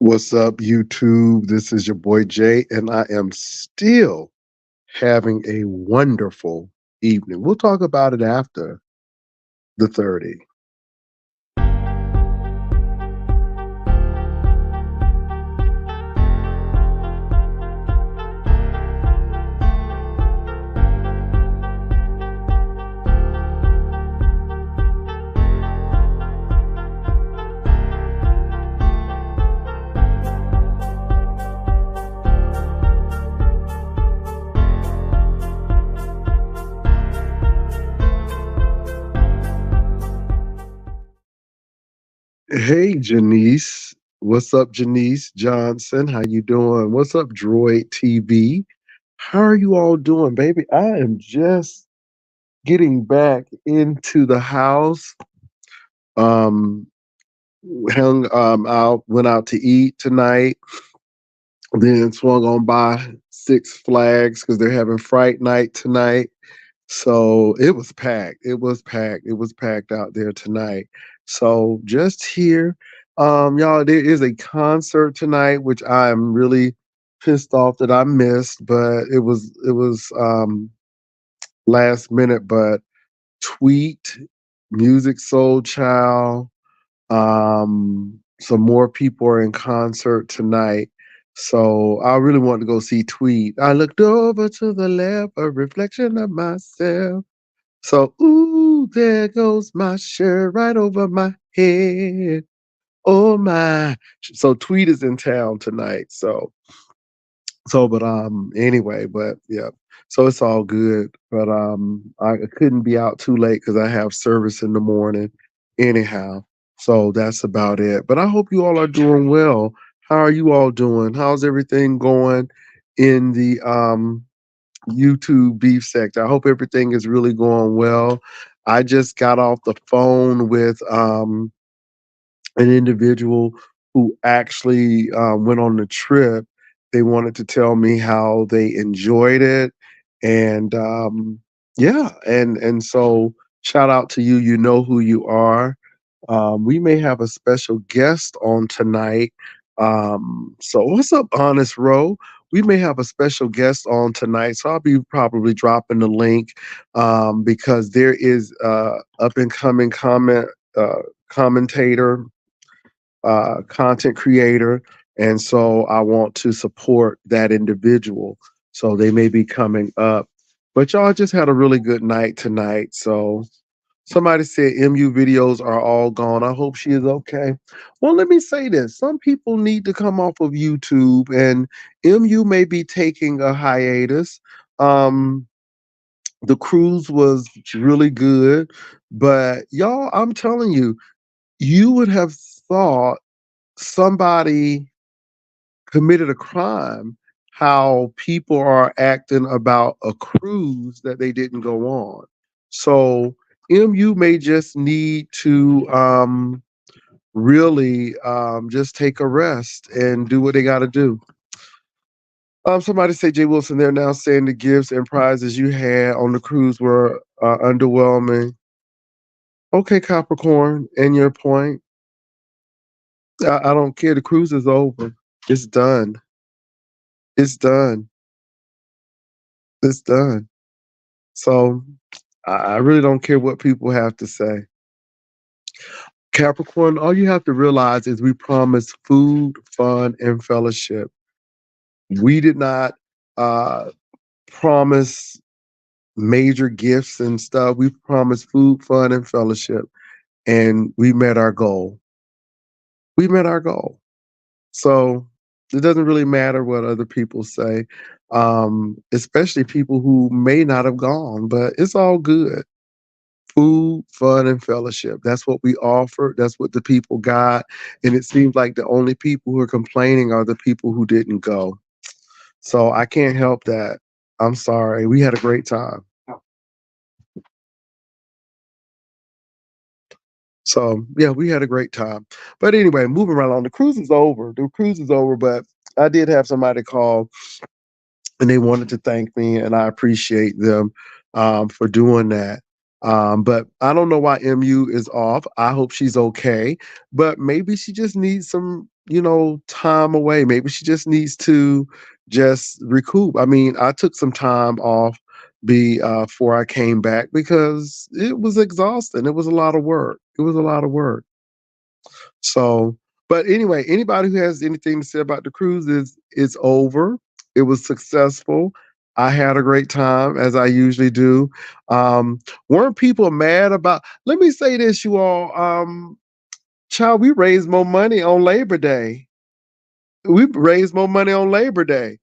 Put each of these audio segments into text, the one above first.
What's up, YouTube? This is your boy Jay, and I am still having a wonderful evening. We'll talk about it after the 30. Hey, Janice. What's up, Janice Johnson? How you doing? What's up, Droid TV? How are you all doing, baby? I am just getting back into the house. Um, hung out, went out to eat tonight. Then swung on by Six Flags because they're having Fright Night tonight. So it was packed. It was packed. It was packed out there tonight. So just here, y'all, there is a concert tonight, which I'm really pissed off that I missed, but it was last minute. But Tweet, Music Soul Child, some more people are in concert tonight. So I really wanted to go see Tweet. I looked over to the left, a reflection of myself. So, ooh, there goes my shirt right over my head. Oh my. So Tweet is in town tonight. But anyway, but yeah. So it's all good. But I couldn't be out too late because I have service in the morning anyhow. So that's about it. But I hope you all are doing well. How are you all doing? How's everything going in the YouTube beef sector? I hope everything is really going well. I just got off the phone with an individual who actually went on the trip. They wanted to tell me how they enjoyed it, and yeah, and so shout out to you. You know who you are. We may have a special guest on tonight. So what's up, Honest Row? We may have a special guest on tonight, so I'll be probably dropping the link because there is up and coming commentator, content creator, and so I want to support that individual. So they may be coming up. But y'all just had a really good night tonight. So somebody said MU videos are all gone. I hope she is okay. Well, let me say this. Some people need to come off of YouTube, and MU may be taking a hiatus. Um, the cruise was really good, but y'all, I'm telling you, you would have thought somebody committed a crime how people are acting about a cruise that they didn't go on. So MU may just need to really just take a rest and do what they got to do. Somebody say, Jay Wilson, they're now saying the gifts and prizes you had on the cruise were underwhelming. Okay, Capricorn, and your point. I don't care. The cruise is over. It's done. It's done. It's done. So I really don't care what people have to say. Capricorn, all you have to realize is we promised food, fun, and fellowship. We did not uh, promise major gifts and stuff. We promised food, fun, and fellowship, and we met our goal. We met our goal. So it doesn't really matter what other people say, especially people who may not have gone, but it's all good. Food, fun, and fellowship. That's what we offered. That's what the people got. And it seems like the only people who are complaining are the people who didn't go. So I can't help that. I'm sorry. We had a great time. So yeah, we had a great time. But anyway, moving right along. The cruise is over. The cruise is over, but I did have somebody call and they wanted to thank me, and I appreciate them for doing that. But I don't know why MU is off. I hope she's okay. But maybe she just needs some, time away. Maybe she just needs to just recoup. I mean, I took some time off before I came back because it was exhausting. It was a lot of work. It was a lot of work. So, but anyway, anybody who has anything to say about the cruise is it's over. It was successful. I had a great time as I usually do. Weren't people mad about? Let me say this, you all. Child, we raised more money on Labor Day. We raised more money on Labor Day.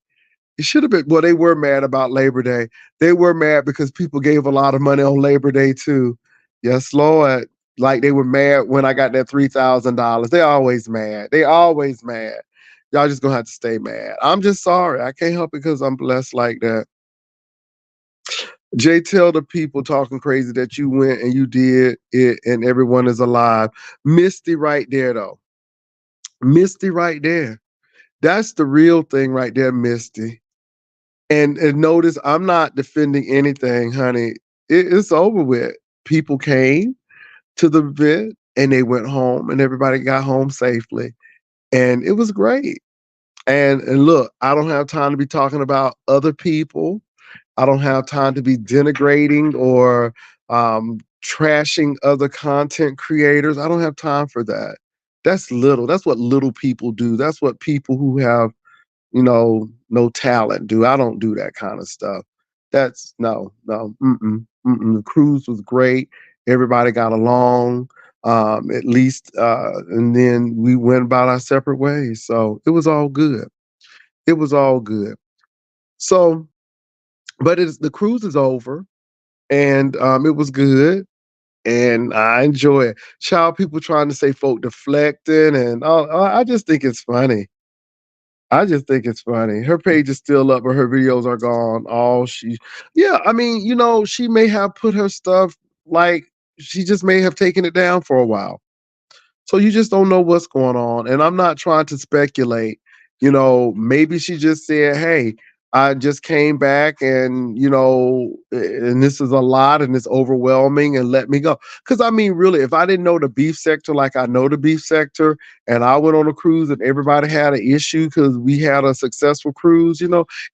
It should have been. Well, they were mad about Labor Day. They were mad because people gave a lot of money on Labor Day too. Yes, Lord. Like they were mad when I got that $3,000. They always mad. They always mad. Y'all just gonna have to stay mad. I'm just sorry. I can't help it because I'm blessed like that. Jay, tell the people talking crazy that you went and you did it and everyone is alive. Misty right there though. Misty right there. That's the real thing right there, Misty. And notice I'm not defending anything, honey. It's over with. People came to the event and they went home and everybody got home safely. And it was great. And look, I don't have time to be talking about other people. I don't have time to be denigrating or trashing other content creators. I don't have time for that. That's little. That's what little people do. That's what people who have no talent do. I don't do that kind of stuff. That's no, no. The cruise was great. Everybody got along, at least, and then we went about our separate ways. So it was all good. It was all good. So, but it's the cruise is over, and it was good. And I enjoy it. Child, people trying to say folk deflecting, and I just think it's funny. I just think it's funny. Her page is still up, but her videos are gone. Yeah, I mean, she may have put her stuff like she just may have taken it down for a while. So you just don't know what's going on. And I'm not trying to speculate. Maybe she just said, hey, I just came back and, and this is a lot and it's overwhelming and let me go. Because I mean, really, if I didn't know the beef sector like I know the beef sector and I went on a cruise and everybody had an issue because we had a successful cruise,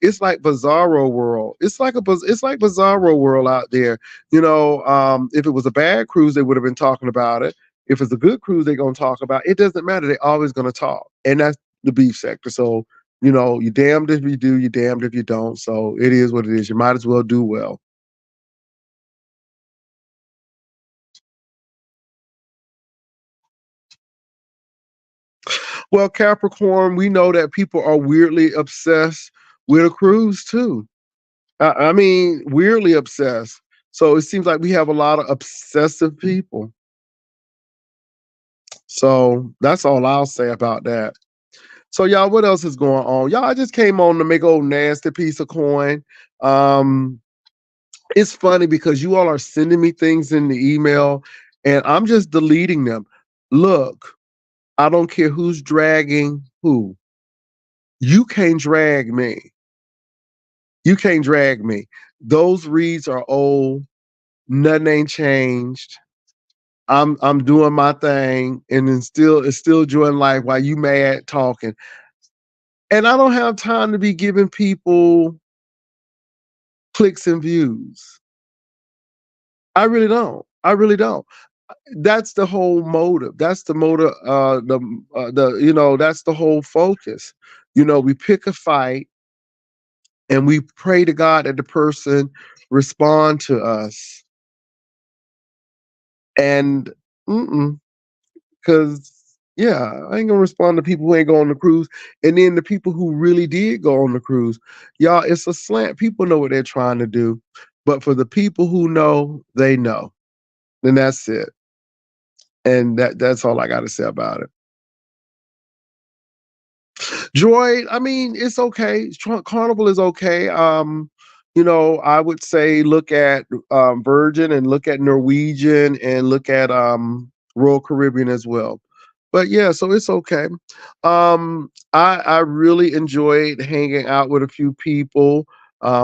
it's like bizarro world. It's like bizarro world out there. If it was a bad cruise, they would have been talking about it. If it's a good cruise, they're gonna talk about it. It doesn't matter. They're always gonna talk. And that's the beef sector. So, you're damned if you do, you're damned if you don't. So it is what it is. You might as well do well. Well, Capricorn, we know that people are weirdly obsessed with a cruise too. I mean, weirdly obsessed. So it seems like we have a lot of obsessive people. So that's all I'll say about that. So y'all, what else is going on? Y'all, I just came on to make old nasty piece of coin. Um, it's funny because you all are sending me things in the email and I'm just deleting them. Look, I don't care who's dragging who. You can't drag me. You can't drag me. Those reads are old. Nothing ain't changed. I'm doing my thing and then it's still enjoying life while you mad talking. And I don't have time to be giving people clicks and views. I really don't. I really don't. That's the whole motive. That's the motive. That's the whole focus. We pick a fight and we pray to God that the person respond to us. And because yeah, I ain't gonna respond to people who ain't go on the cruise. And then the people who really did go on the cruise, y'all, it's a slant. People know what they're trying to do. But for the people who know, they know. Then that's it. And that's all I gotta say about it. Droid, I mean, it's okay. Carnival is okay. I would say look at Virgin and look at Norwegian and look at Royal Caribbean as well. But yeah, so it's okay. I really enjoyed hanging out with a few people.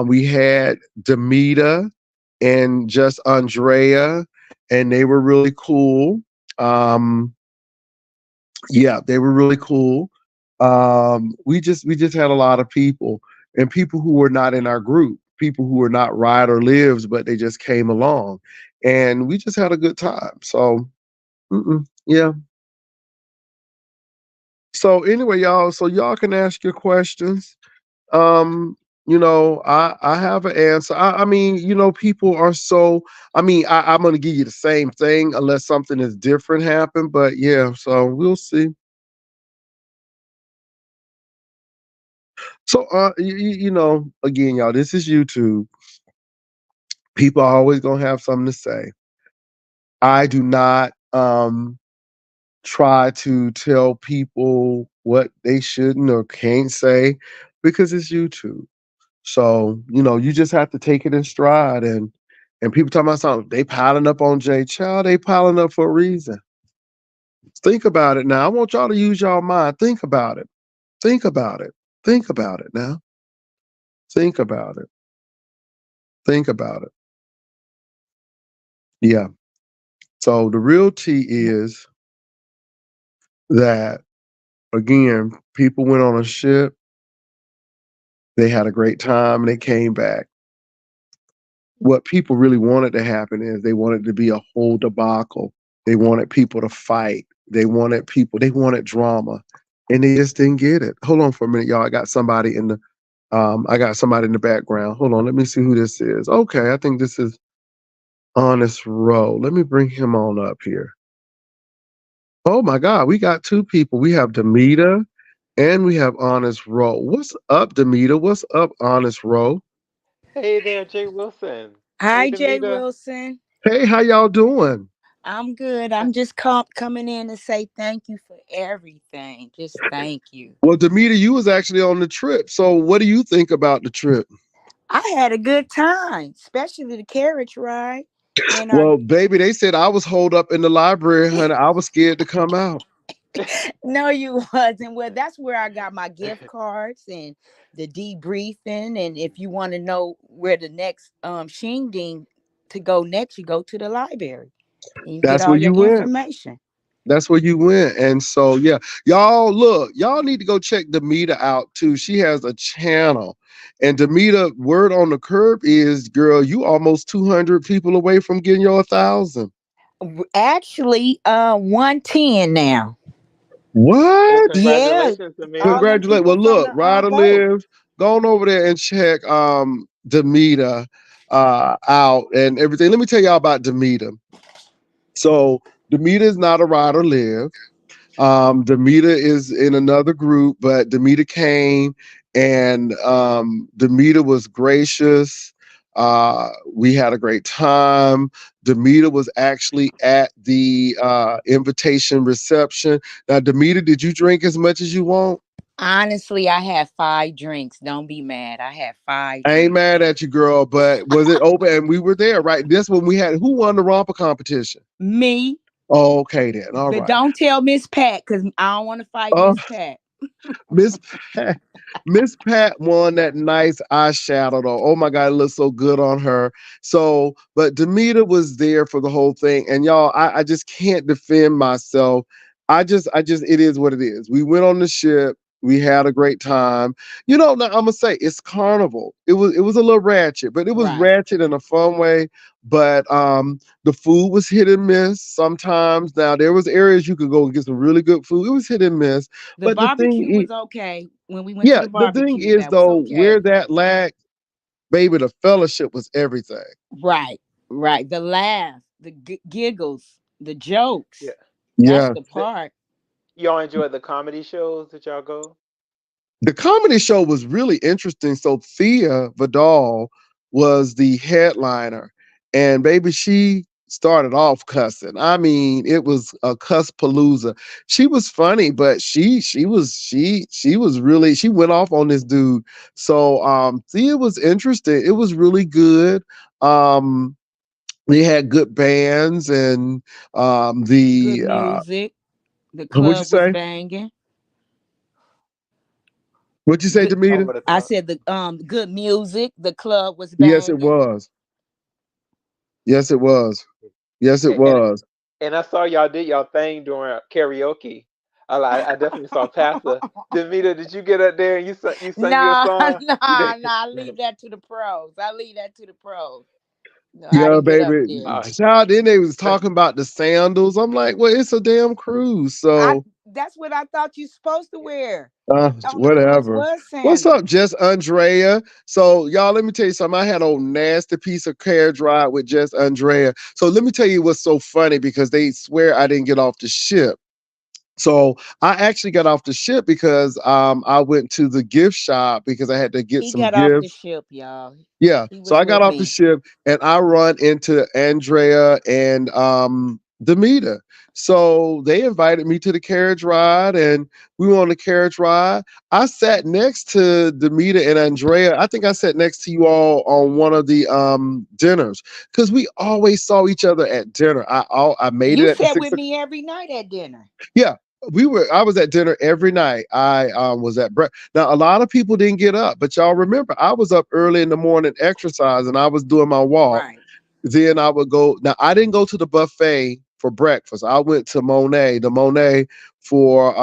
We had Demita and just Andrea, and they were really cool. Um, yeah, they were really cool. We just had a lot of people and people who were not in our group, people who were not ride or lives, but they just came along, and we just had a good time. So, yeah. So anyway, y'all. So y'all can ask your questions. Um, I have an answer. I mean, people are so. I mean, I'm gonna give you the same thing unless something is different happen. But yeah, so we'll see. So, again, y'all, this is YouTube. People are always gonna have something to say. I do not try to tell people what they shouldn't or can't say because it's YouTube. So, you just have to take it in stride, and people talking about something, they piling up on Jay Child, they piling up for a reason. Think about it now. I want y'all to use y'all mind. Think about it. Think about it. Think about it now. Think about it. Think about it. Yeah. So the real tea is that, again, people went on a ship, they had a great time, and they came back. What people really wanted to happen is they wanted to be a whole debacle. They wanted people to fight. They wanted drama. And they just didn't get it. Hold on for a minute, y'all. I got somebody in the background. Hold on, let me see who this is. Okay, I think this is Honest Row. Let me bring him on up here. Oh my God, we got two people. We have Demita and we have Honest Row. What's up, Demita? What's up, Honest Row? Hey there, Jay Wilson. Hey, Hi, Jay Demita. Wilson. Hey, how y'all doing? I'm good. I'm just coming in to say thank you for everything. Just thank you. Well, Demita, you was actually on the trip. So what do you think about the trip? I had a good time, especially the carriage ride. And Well, baby, they said I was holed up in the library, honey. I was scared to come out. no, you wasn't. Well, that's where I got my gift cards and the debriefing. And if you want to know where the next shindig to go next, you go to the library and you get That's all where your you went. information. That's where you went. And so, yeah, y'all look, y'all need to go check Demita out too. She has a channel. And Demita, word on the curb is, girl, you almost 200 people away from getting your 1,000. Actually, 110 now. Oh, What? Yeah, congratulations, all Demita. them Congratulations. people Well, from look, the Ryder boat. Live, go on over there and check Demita out and everything. Let me tell y'all about Demita. So Demita is not a Ryder Live. Demita is in another group, but Demita came and Demita was gracious. We had a great time. Demita was actually at the invitation reception. Now, Demita, did you drink as much as you want? Honestly, I had 5 drinks. Don't be mad. I had five I ain't drinks. mad at you, girl, but was it open? And we were there, right? This one we had. Who won the romper competition? Me, Oh, okay then. All but right. don't tell Miss Pat because I don't want to fight Uh, Miss Pat. Miss Pat, Miss Pat won that nice eyeshadow though. Oh my God, it looks so good on her. So, but Demita was there for the whole thing. And y'all, I just can't defend myself. It is what it is. We went on the ship. We had a great time. Now I'm gonna say it's Carnival. It was a little ratchet, but it was Right. ratchet in a fun way. But the food was hit and miss sometimes. Now there was areas you could go and get some really good food. It was hit and miss. The But the barbecue thing was okay. When we went to yeah, the the thing barbecue, is that was though, where okay. that lacked, baby, the fellowship was everything. Right. Right. The laugh, the giggles, the Yeah. jokes. That's Yeah. the The, part. y'all enjoyed the comedy shows that y'all go? The comedy show was really interesting. So Thea Vidal was the headliner, and baby, she started off cussing. I mean, it was a cuss palooza. She was funny, but she was really, she went off on this dude. So Thea was interesting. It was really good. Um they had good bands and Good the music. The what'd you club was say? banging. What'd you say, Good. Oh, Demeter? with the I club. said the good music. The club was Yes, it banging. was. Yes, it was. Yes, it And was. and I saw y'all did y'all thing during karaoke. I definitely saw Pastor Demita. Did you get up there and you sung your Nah, song? nah, nah. I leave that to the pros. I leave that to the pros. No, I Yeah, didn't get up baby. there. Child, then they was talking about the sandals. I'm like, well, it's a damn cruise. I So That's what I thought you supposed to wear. On the cruise whatever. was What's up, sandals. Jess Andrea? So y'all, let me tell you something. I had a nasty piece of carriage ride with Jess Andrea. So let me tell you what's so funny because they swear I didn't get off the ship. So I actually got off the ship because I went to the gift shop because I had to get He some got off the gifts. ship, y'all. Yeah. He So was I got with off the me. ship and I run into Andrea and Demeter. So they invited me to the carriage ride and we went on the carriage ride. I sat next to Demeter and Andrea. I think I sat next to you all on one of the dinners because we always saw each other at dinner. I made it You at the sat six. with me every night at dinner. Yeah, we were. I was at dinner every night. I was at breakfast. Now a lot of people didn't get up, but y'all remember I was up early in the morning exercising. I was doing my walk. Right. Then I would go. Now I didn't go to the buffet for breakfast. I went to the Monet for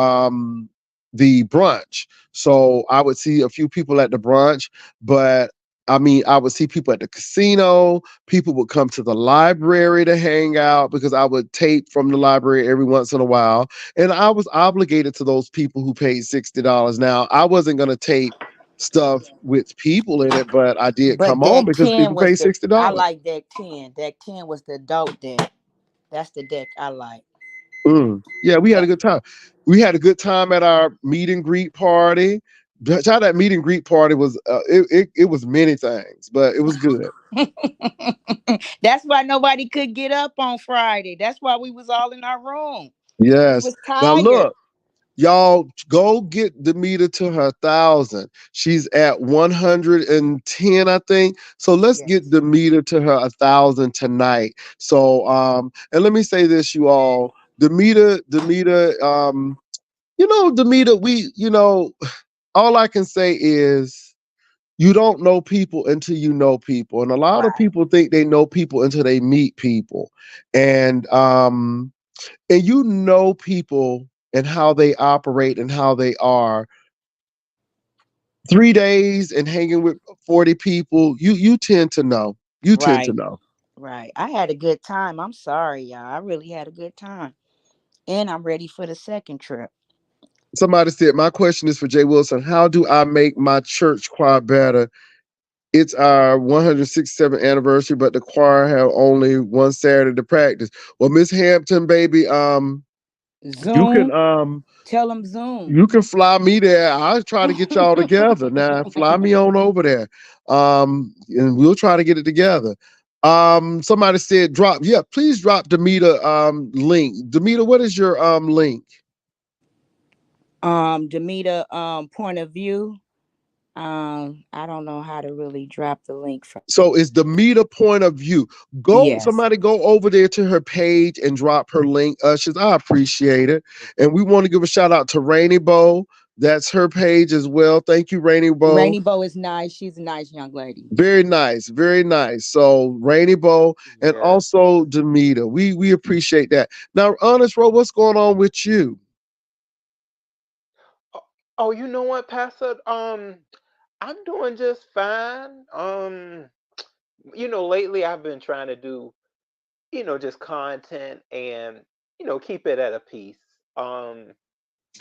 the brunch. So I would see a few people at the brunch, but I mean, I would see people at the casino. People would come to the library to hang out because I would tape from the library every once in a while. And I was obligated to those people who paid $60. Now, I wasn't going to tape stuff with people in it, but I did But come on deck because 10 people was paid the I $60. like deck 10. Deck 10 was the adult deck. That's the deck I like. Yeah, we had a That good time. We had a good time at our meet and greet party. How that meet and greet party was, it was many things, but it was good. That's why nobody could get up on Friday. That's why we was all in our room. We Yes. was Now tired. look, y'all go get Demeter to her 1,000. She's at 110, I think. So let's get Yes. Demeter to her 1,000 tonight. So and let me say this, you all. Demeter, Demeter, all I can say is you don't know people until you know people. And a lot of Right. people think they know people until they meet people. And you know people and how they operate and how they are 3 days and hanging with 40 people, you tend to know. You tend to Right. know. Right. I had a good time. I'm sorry, y'all. I really had a good time. And I'm ready for the second trip. Somebody said, my question is for Jay Wilson. How do I make my church choir better? It's our 167th anniversary, but the choir have only one Saturday to practice. Well, Miss Hampton, baby, you can Zoom. Tell them Zoom. you can fly me there. I'll try to get y'all together. Now, fly me on over there. And we'll try to get it together. Somebody said drop. Yeah, please drop Demeter link. Demeter, what is your link? Demeter point of view. I don't know how to really drop the link from. So it's Demeter point of view. Yes. Somebody go over there to her page and drop her link. Ushers, I appreciate it. And we want to give a shout out to Rainy Bow. That's her page as well. Thank you, Rainy Bow. Rainy Bo is nice. She's a nice young lady. Very nice, very nice. So Rainy Bow and Yes. also Demeter. We appreciate that. Now, Honest Row, what's going on with you? Oh, oh, you know what, Pastor? I'm doing just fine. Lately I've been trying to do, just content and, keep it at a piece. Um,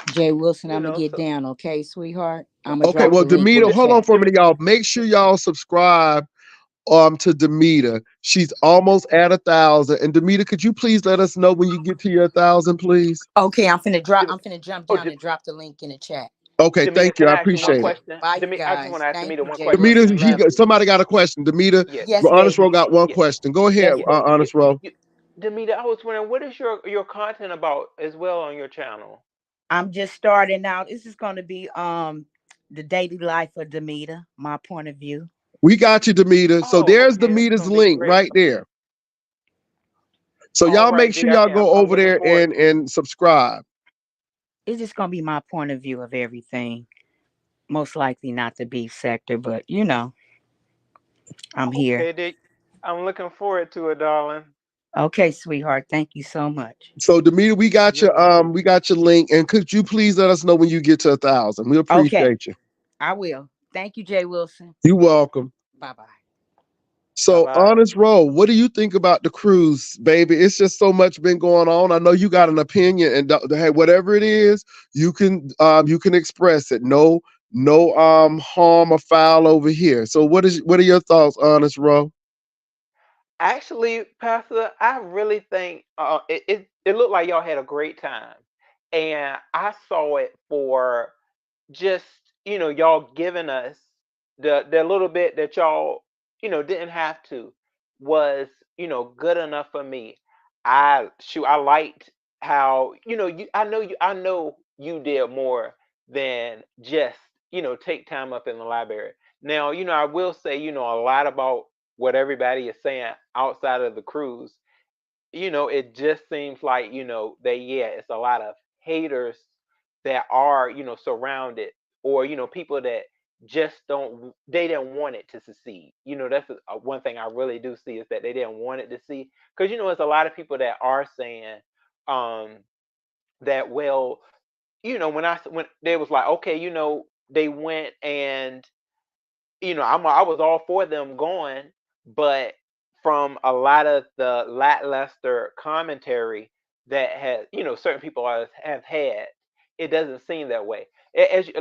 Jay Wilson, I'm gonna get so down, okay, sweetheart? I'm gonna Okay, drop well, the link in Demeter, the hold on chat. for a minute, y'all. Make sure y'all subscribe to Demeter. She's almost at 1,000. And Demeter, could you please let us know when you get to your 1,000, please? Okay, Dem- I'm finna jump oh, down and drop the link in the chat. Okay, Demita, thank you. can I I ask you one appreciate it. question? Bye, you I just want guys. to ask Thank Demita you, one Jay question. Demeter, Wilson. Love you. somebody got a question. Demeter, Yeah, Yes, Honest Row baby. got one yeah, question. Go ahead, Yes, yeah, baby. yeah. Honest Row. Demita, I was wondering, what is your content about as well on your channel? I'm just starting out. This is gonna be the daily life of Demeter, my point of view. We got you, Demeter. So Oh, there's okay, that's Demeter's gonna be link great. right there. So All y'all make right, sure there. y'all Okay, go I'm over looking there forward. and subscribe. It's just gonna be my point of view of everything. Most likely not the beef sector, but I'm here. Okay, there. I'm looking forward to it, darling. Okay, sweetheart. Thank you so much. So Demeter, You're we got your link, and could you please let us know when you get to 1,000? We Okay, appreciate you. I will. Thank you, Jay Wilson. You're welcome. Bye bye. bye So, bye. Honest Roll, what do you think about the cruise, baby? It's just so much been going on. I know you got an opinion, and hey, whatever it is, you can express it. No, no harm or foul over here. So, what are your thoughts, Honest Roll? Actually, Pastor, I really think it looked like y'all had a great time, and I saw it for just y'all giving us the little bit that y'all didn't have to was good enough for me. I liked how I know you did more than just take time up in the library. Now I will say a lot about what everybody is saying outside of the cruise. It just seems like that, yeah, it's a lot of haters that are surrounded, or people that just they didn't want it to succeed. That's one thing I really do see, is that they didn't want it to see, because there's a lot of people that are saying um that, well, when they was like, okay, they went, and I was all for them going, but from a lot of the lackluster commentary that has, certain people have had, it doesn't seem that way.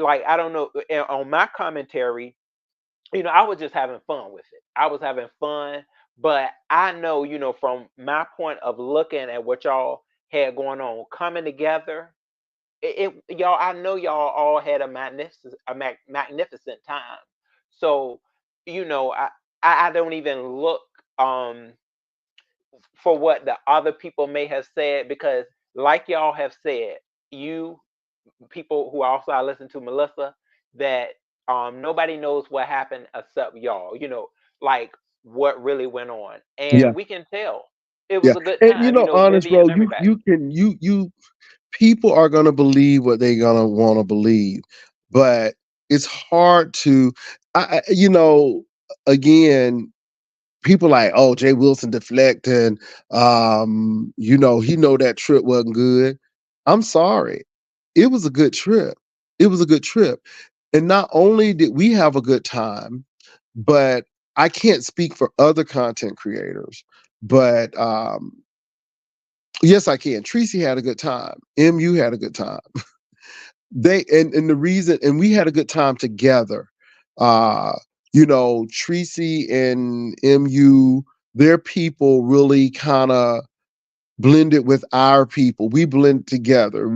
Like, I don't know, on my commentary, I was just having fun with it. I was having fun, but I know, from my point of looking at what y'all had going on, coming together, y'all, I know y'all all had a magnificent time. So, I don't even look um for what the other people may have said, because like y'all have said, you people who also I listen to, Melissa, that nobody knows what happened except y'all. Like, what really went on, Yeah, and we can tell it yeah. was a good And time. Honest Vivian Roll, and everybody. you people are gonna believe what they're gonna want to believe, but it's hard to, again, people like, oh, Jay Wilson deflecting. He know that trip wasn't good. I'm sorry, it was a good trip. It was a good trip, and not only did we have a good time, but I can't speak for other content creators, but yes, I can. Tracy had a good time. MU had a good time. And the reason, and we had a good time together. uh Tracy and MU, their people really kind of blended with our people. We blend together.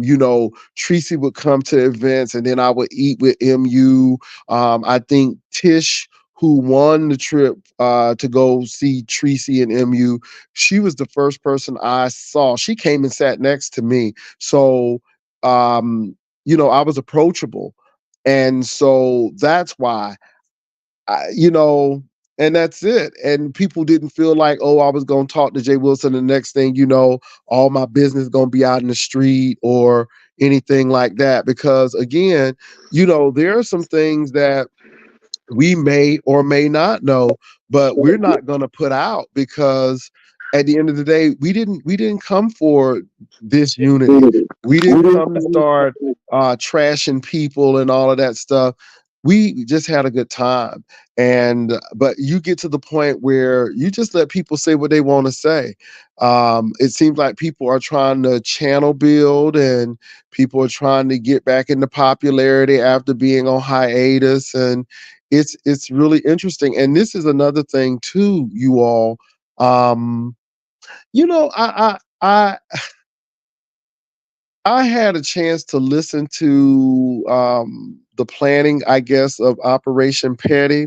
Tracy would come to events, and then I would eat with MU. I think Tish, who won the trip to go see Tracy and MU, she was the first person I saw. She came and sat next to me. So, I was approachable. And so that's why you know, and that's it. And people didn't feel like, oh, I was going to talk to Jay Wilson. The next thing you know, all my business going to be out in the street or anything like that. Because again, there are some things that we may or may not know, but we're not going to put out, because at the end of the day, we didn't come for this unity. We didn't come to start trashing people and all of that stuff. We just had a good time. And but you get to the point where you just let people say what they want to say. It seems like people are trying to channel build, and people are trying to get back into popularity after being on hiatus. And it's really interesting. And this is another thing too, you all. um I had a chance to listen to the planning, I guess, of Operation Petty.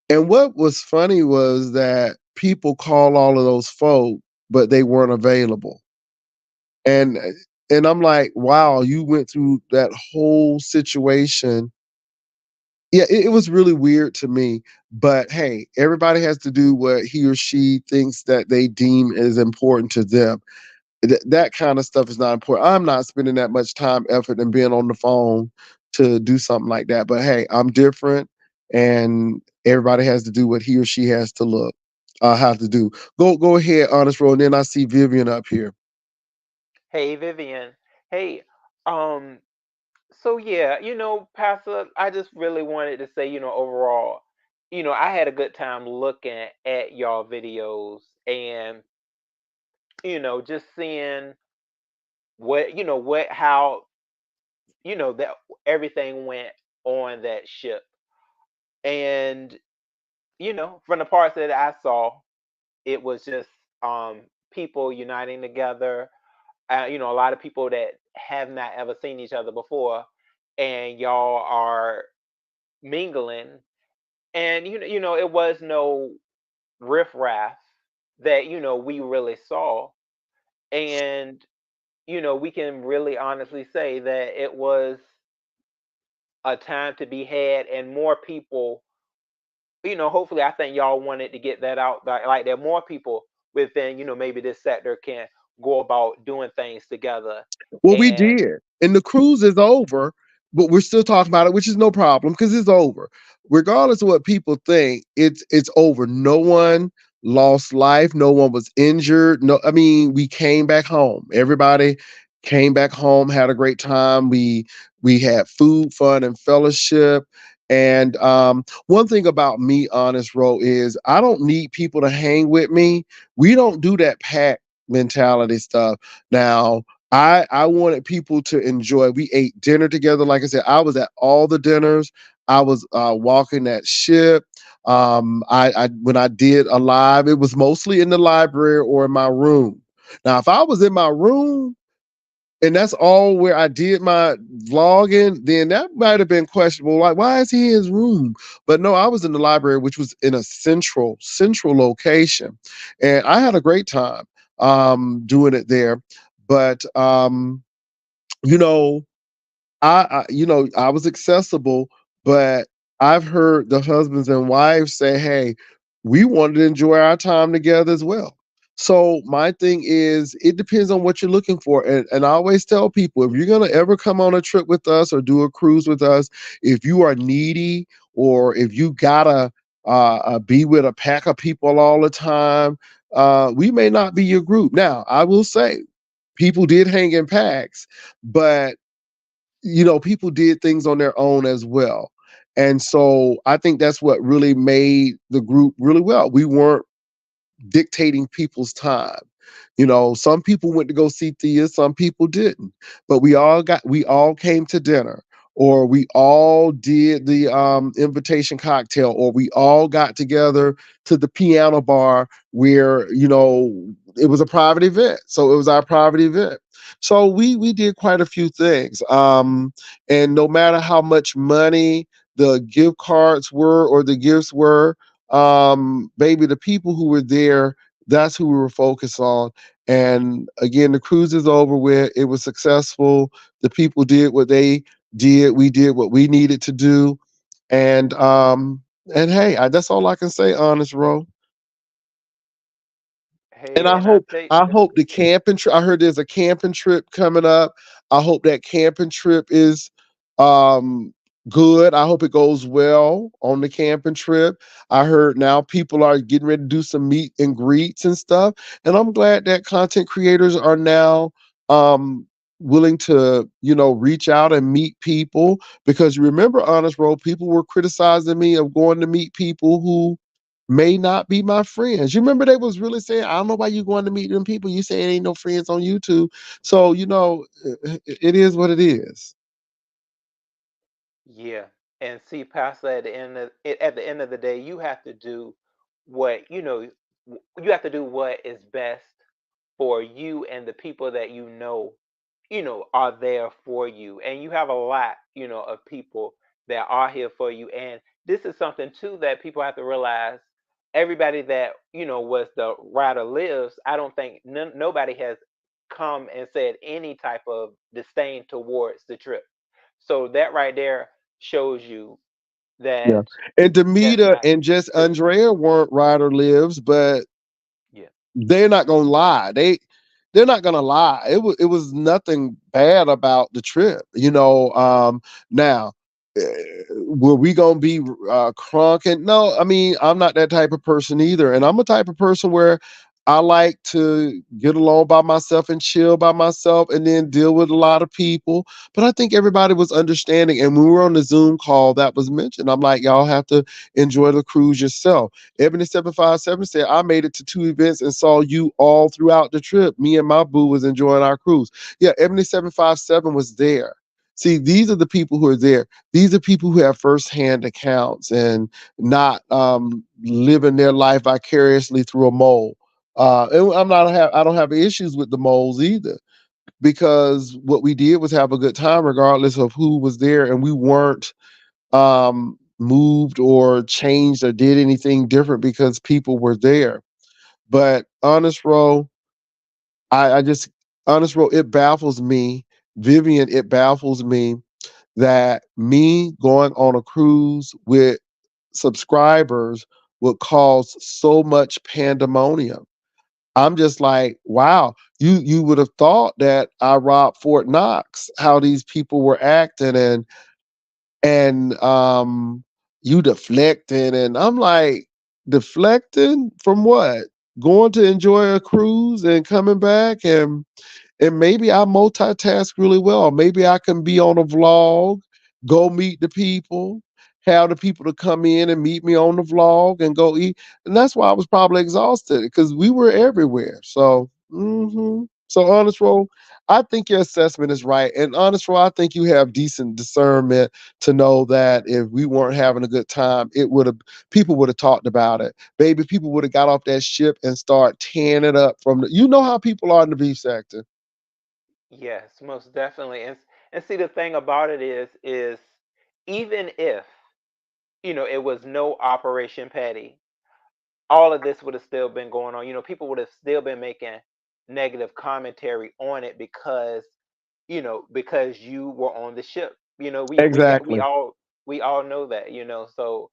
And what was funny was that people call all of those folk, but they weren't available. And I'm like, wow, you went through that whole situation. Yeah, it was really weird to me. But hey, everybody has to do what he or she thinks that they deem is important to them. That kind of stuff is not important. I'm not spending that much time, effort, and being on the phone to do something like that. But hey, I'm different. and everybody has to do what he or she has to look have to do. Go ahead, honest roll, and then I see Vivian up here. Hey, Vivian. Hey, um, so yeah, Pastor, I just really wanted to say, overall, I had a good time looking at y'all videos and, just seeing how, that everything went on that ship. And, from the parts that I saw, it was just people uniting together. A lot of people that have not ever seen each other before, and y'all are mingling. And it was no riffraff that we really saw. And we can really honestly say that it was a time to be had, and more people, hopefully, I think y'all wanted to get that out, like that more people within maybe this sector can go about doing things together. Well, we And did, and the cruise is over, but we're still talking about it, which is no problem because it's over. Regardless of what people think, it's over. No one lost life. No one was injured. No, I mean, we came back home. Everybody came back home, had a great time. We had food, fun, and fellowship. And one thing about me, honest Ro, is I don't need people to hang with me. We don't do that pack mentality stuff. Now, I wanted people to enjoy. We ate dinner together. Like I said, I was at all the dinners. I was walking that ship. I when I did a live, it was mostly in the library or in my room. Now, if I was in my room and that's all where I did my vlogging, then that might have been questionable. Like, why is he in his room? But no, I was in the library, which was in a central location, and I had a great time doing it there. But you know, I was accessible, but I've heard the husbands and wives say, "Hey, we wanted to enjoy our time together as well." So my thing is, it depends on what you're looking for, and I always tell people, if you're gonna ever come on a trip with us or do a cruise with us, if you are needy or if you gotta be with a pack of people all the time, we may not be your group. Now, I will say, people did hang in packs, but people did things on their own as well. And so I think that's what really made the group really well. We weren't dictating people's time. Some people went to go see Thea, some people didn't. But we all came to dinner, or we all did the invitation cocktail, or we all got together to the piano bar where, it was a private event. So it was our private event. So we did quite a few things. And no matter how much money the gift cards were or the gifts were, baby, the people who were there, that's who we were focused on. And again, the cruise is over with. It was successful. The people did what they did. We did what we needed to do. And hey, that's all I can say, honest Ro. And hey, I and I hope think I hope the camping trip. I heard there's a camping trip coming up. I hope that camping trip is um good. I hope it goes well on the camping trip. I heard now people are getting ready to do some meet and greets and stuff. And I'm glad that content creators are now willing to, reach out and meet people, because you remember, honest Roll, people were criticizing me of going to meet people who may not be my friends. You remember they was really saying, I don't know why you going to meet them people. You say it ain't no friends on YouTube. So, it is what it is. yeah. And see, Pastor, at the end of the day, you have to do what you have to do what is best for you and the people that are there for you. And you have a lot, of people that are here for you. And this is something too that people have to realize. Everybody that was the rider lives. I don't think nobody has come and said any type of disdain towards the trip. So that right there shows you Yeah. that And that's Demita not and just true. Andrea weren't Ryder Lives, but Yeah. they're not gonna lie. They're not gonna lie. It was nothing bad about the trip. Now were we gonna be crunk? And no, I mean, I'm not that type of person either. And I'm a type of person where I like to get along by myself and chill by myself and then deal with a lot of people. But I think everybody was understanding. And when we were on the Zoom call that was mentioned, I'm like, y'all have to enjoy the cruise yourself. Ebony757 said, I made it to 2 events and saw you all throughout the trip. Me and my boo was enjoying our cruise. Yeah, Ebony757 was there. See, these are the people who are there. These are people who have firsthand accounts and not living their life vicariously through a mole. And I don't have issues with the moles either, because what we did was have a good time regardless of who was there, and we weren't moved or changed or did anything different because people were there. But honest row, I just honest row, it baffles me, Vivian. It baffles me that me going on a cruise with subscribers would cause so much pandemonium. I'm just like, wow, you would have thought that I robbed Fort Knox, how these people were acting, and you deflecting, and I'm like, deflecting from what? Going to enjoy a cruise and coming back, and maybe I multitask really well. Maybe I can be on a vlog, go meet the people, have the people to come in and meet me on the vlog and go eat. And that's why I was probably exhausted, because we were everywhere. So, so honest roll, I think your assessment is right. And honest roll, I think you have decent discernment to know that if we weren't having a good time, it would have people would have talked about it. Baby, people would have got off that ship and start tearing it up from the, you know how people are in the beef sector. Yes, most definitely. And see, the thing about it is even if, it was no Operation Patty, all of this would have still been going on. People would have still been making negative commentary on it because you were on the ship. We Exactly. all know that. So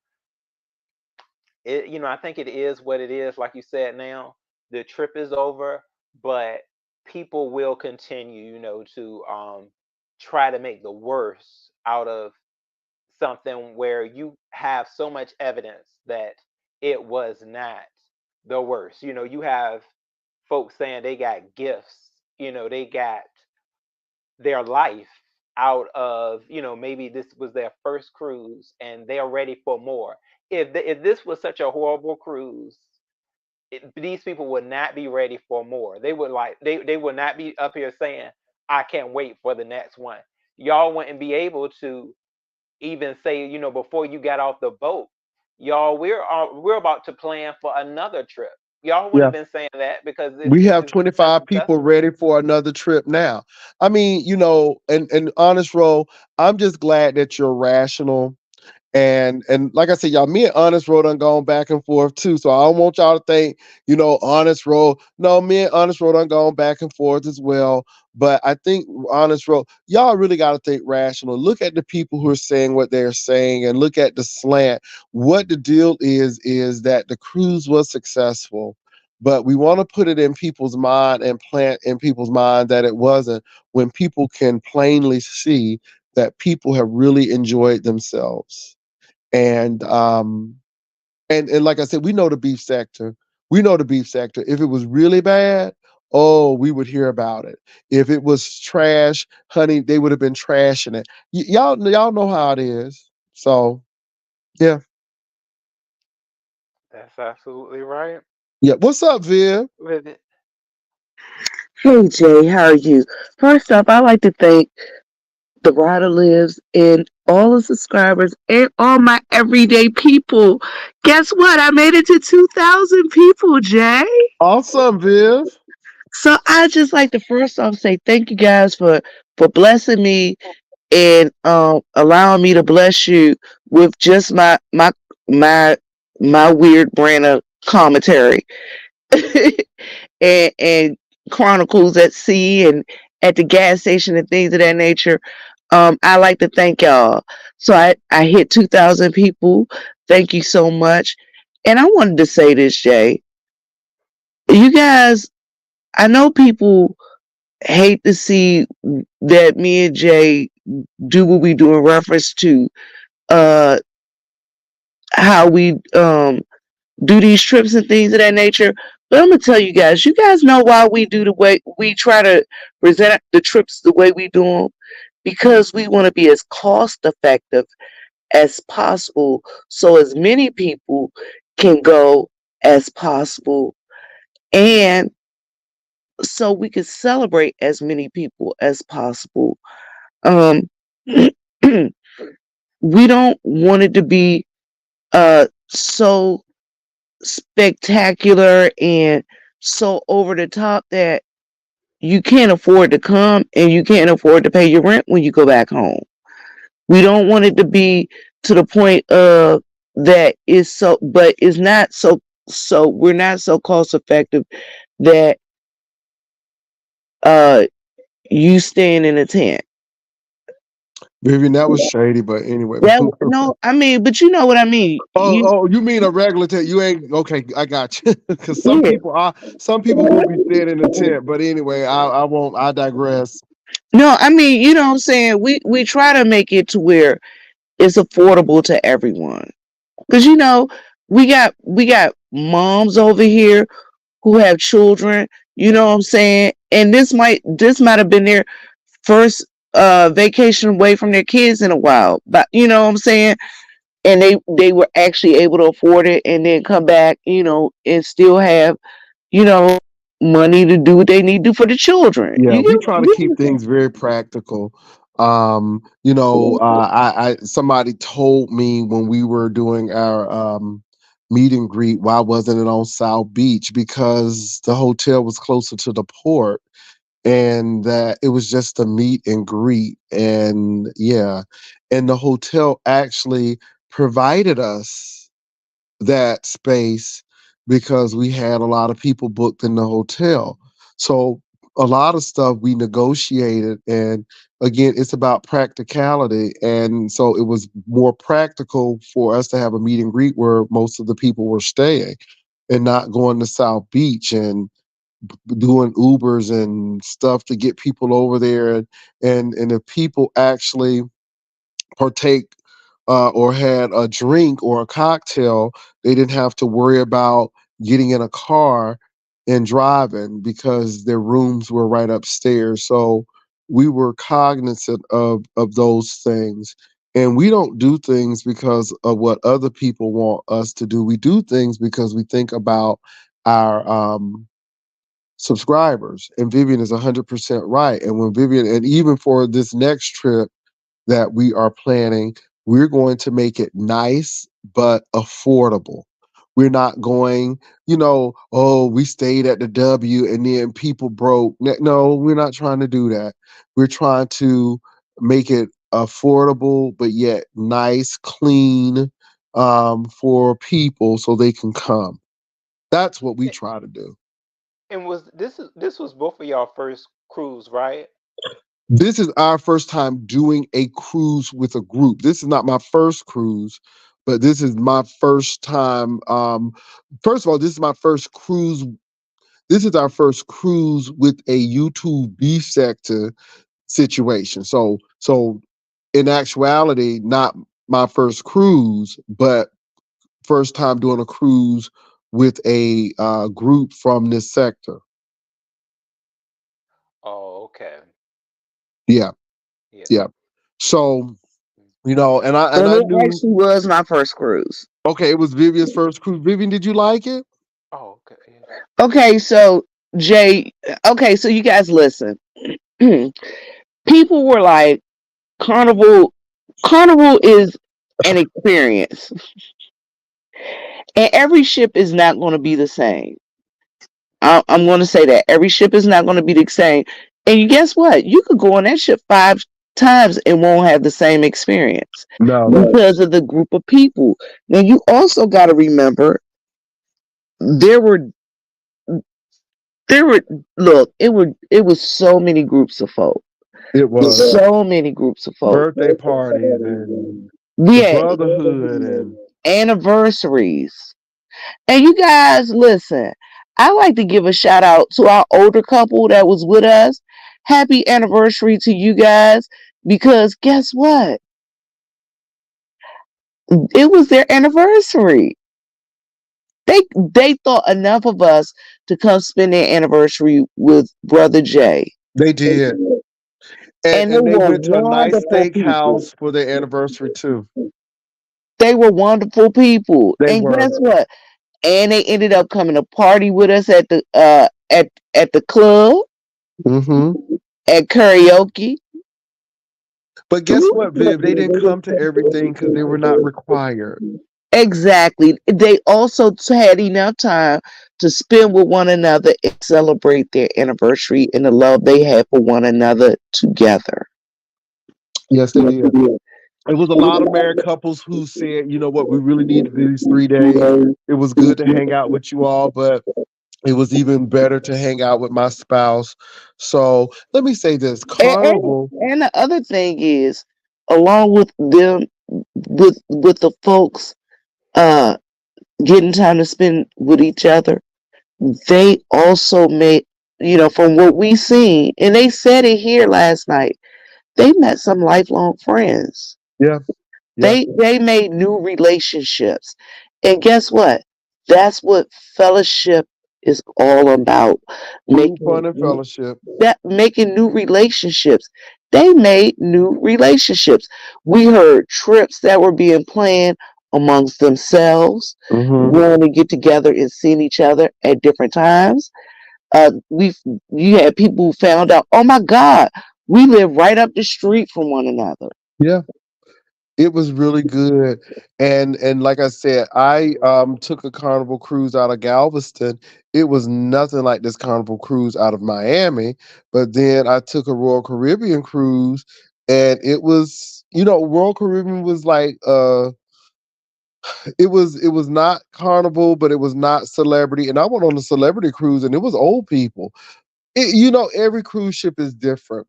I think it is what it is. Like you said, now the trip is over, but people will continue, to try to make the worst out of something where you have so much evidence that it was not the worst. You have folks saying they got gifts, they got their life out of, maybe this was their first cruise and they're ready for more. If this was such a horrible cruise, these people would not be ready for more. They would they would not be up here saying, I can't wait for the next one. Y'all wouldn't be able to even say, before you got off the boat, y'all, we're about to plan for another trip. Y'all wouldn't Yeah. have been saying that because We have it's been 25 people successful. ready for another trip now. I mean, and honest roll, I'm just glad that you're rational. And like I said, y'all, me and Honest Road done gone back and forth too. So I don't want y'all to think, Honest Road. No, me and Honest Road done gone back and forth as well. But I think Honest Road, y'all really got to think rational. Look at the people who are saying what they're saying and look at the slant. What the deal is that the cruise was successful, but we want to put it in people's mind and plant in people's mind that it wasn't, when people can plainly see that people have really enjoyed themselves. And like I said, we know the beef sector. We know the beef sector. If it was really bad, oh, we would hear about it. If it was trash, honey, they would have been trashing it. Y'all know how it is. So yeah. That's absolutely right Yeah. What's up, Viv? with it. Hey Jay, how are you? First off, I like to thank the Rider Lives and all the subscribers and all my everyday people. Guess what? I made it to 2,000 people, Jay. Awesome, Viv. So I just like to first off say thank you guys for blessing me and allowing me to bless you with just my my weird brand of commentary. and chronicles at sea and at the gas station and things of that nature. I like to thank y'all. So I hit 2,000 people. Thank you so much. And I wanted to say this, Jay. You guys, I know people hate to see that me and Jay do what we do in reference to uh how we do these trips and things of that nature. But I'm gonna tell you guys know why we do the way we try to present the trips the way we do them, because we want to be as cost effective as possible, so as many people can go as possible, and so we can celebrate as many people as possible. Um, we don't want it to be so spectacular and so over the top that you can't afford to come and you can't afford to pay your rent when you go back home. We don't want it to be to the point of that is so, but it's not so, so we're not so cost effective that uh you staying in a tent. Vivian, that was shady, but anyway. That no, I mean, but you know what I mean. Oh, You oh, you mean a regular tent? You ain't okay. I got you. Because yeah. some people will be staying in a tent. But anyway, I won't. I digress. No, I mean, you know what I'm saying? We try to make it to where it's affordable to everyone. Cause you know, we got moms over here who have children, you know what I'm saying? And this might have been their first vacation away from their kids in a while. But you know what I'm saying? And they were actually able to afford it and then come back, and still have, you know, money to do what they need to do for the children. Yeah, You we try to keep get things very practical. I somebody told me when we were doing our meet and greet, why wasn't it on South Beach? Because the hotel was closer to the port, and that it was just a meet and greet. And yeah, and the hotel actually provided us that space because we had a lot of people booked in the hotel. So a lot of stuff we negotiated, and again, it's about practicality. And so it was more practical for us to have a meet and greet where most of the people were staying and not going to South Beach and doing Ubers and stuff to get people over there. And if people actually partake or had a drink or a cocktail, they didn't have to worry about getting in a car and driving because their rooms were right upstairs. So we were cognizant of those things. And we don't do things because of what other people want us to do. We do things because we think about our subscribers. And Vivian is 100% right. And when Vivian, and even for this next trip, that we are planning, we're going to make it nice but affordable. We're not going, oh, we stayed at the W and then people broke. No, we're not trying to do that. We're trying to make it affordable but yet nice, clean for people so they can come. That's what we A- try to do. And this was both of y'all first cruise, right? This is our first time doing a cruise with a group. This is not my first cruise, but this is my first time. First of all, this is my first cruise. This is our first cruise with a YouTube beef sector situation. So in actuality, not my first cruise, but first time doing a cruise with a group from this sector. Oh, okay. Yeah, Yeah. yeah. So and and I it knew. actually was my first cruise. Okay, it was Vivian's first cruise. Vivian, did you like it? Oh, okay. Yeah. Okay, so Jay, okay, so you guys listen. People were like, Carnival, Carnival is an experience, and every ship is not going to be the same. I'm going to say that every ship is not going to be the same. And you guess what? You could go on that ship 5 times and won't have the same experience No. because of the group of people. Now you also got to remember there were there were look it was so many groups of folk. It was So many groups of folk. birthday parties and We the had brotherhood and anniversaries. And you guys, listen, I like to give a shout out to our older couple that was with us. Happy anniversary to you guys. because guess what? It was their anniversary. They thought enough of us to come spend their anniversary with Brother Jay. They did. And they And they were went to a nice wonderful people. steakhouse for their anniversary too. They were wonderful people. They And were. guess what? And they ended up coming to party with us at the at the club, Hmm. at karaoke. But guess what, Viv? They didn't come to everything because they were not required. Exactly. They also had enough time to spend with one another and celebrate their anniversary and the love they had for one another together. Yes, they did. It was a lot of married couples who said, you know what, we really needed these 3 days. It was good to hang out with you all, but it was even better to hang out with my spouse. So let me say this Carnival, And the other thing is, along with them, with the folks uh getting time to spend with each other, they also made, from what we seen, and they said it here last night, they met some lifelong friends. yeah, yeah, They made new relationships. And guess what? That's what fellowship is all about. food, Making fun, and fellowship. making new relationships. They made new relationships. We heard trips that were being planned amongst themselves, Hmm. wanting to get together and seeing each other at different times. We You had people who found out, oh my God, we live right up the street from one another. Yeah. It was really good. And like I said, I took a Carnival cruise out of Galveston. It was nothing like this Carnival cruise out of Miami. But then I took a Royal Caribbean cruise and it was, Royal Caribbean was like it was not Carnival, but it was not celebrity. And I went on a celebrity cruise and it was old people. Every cruise ship is different.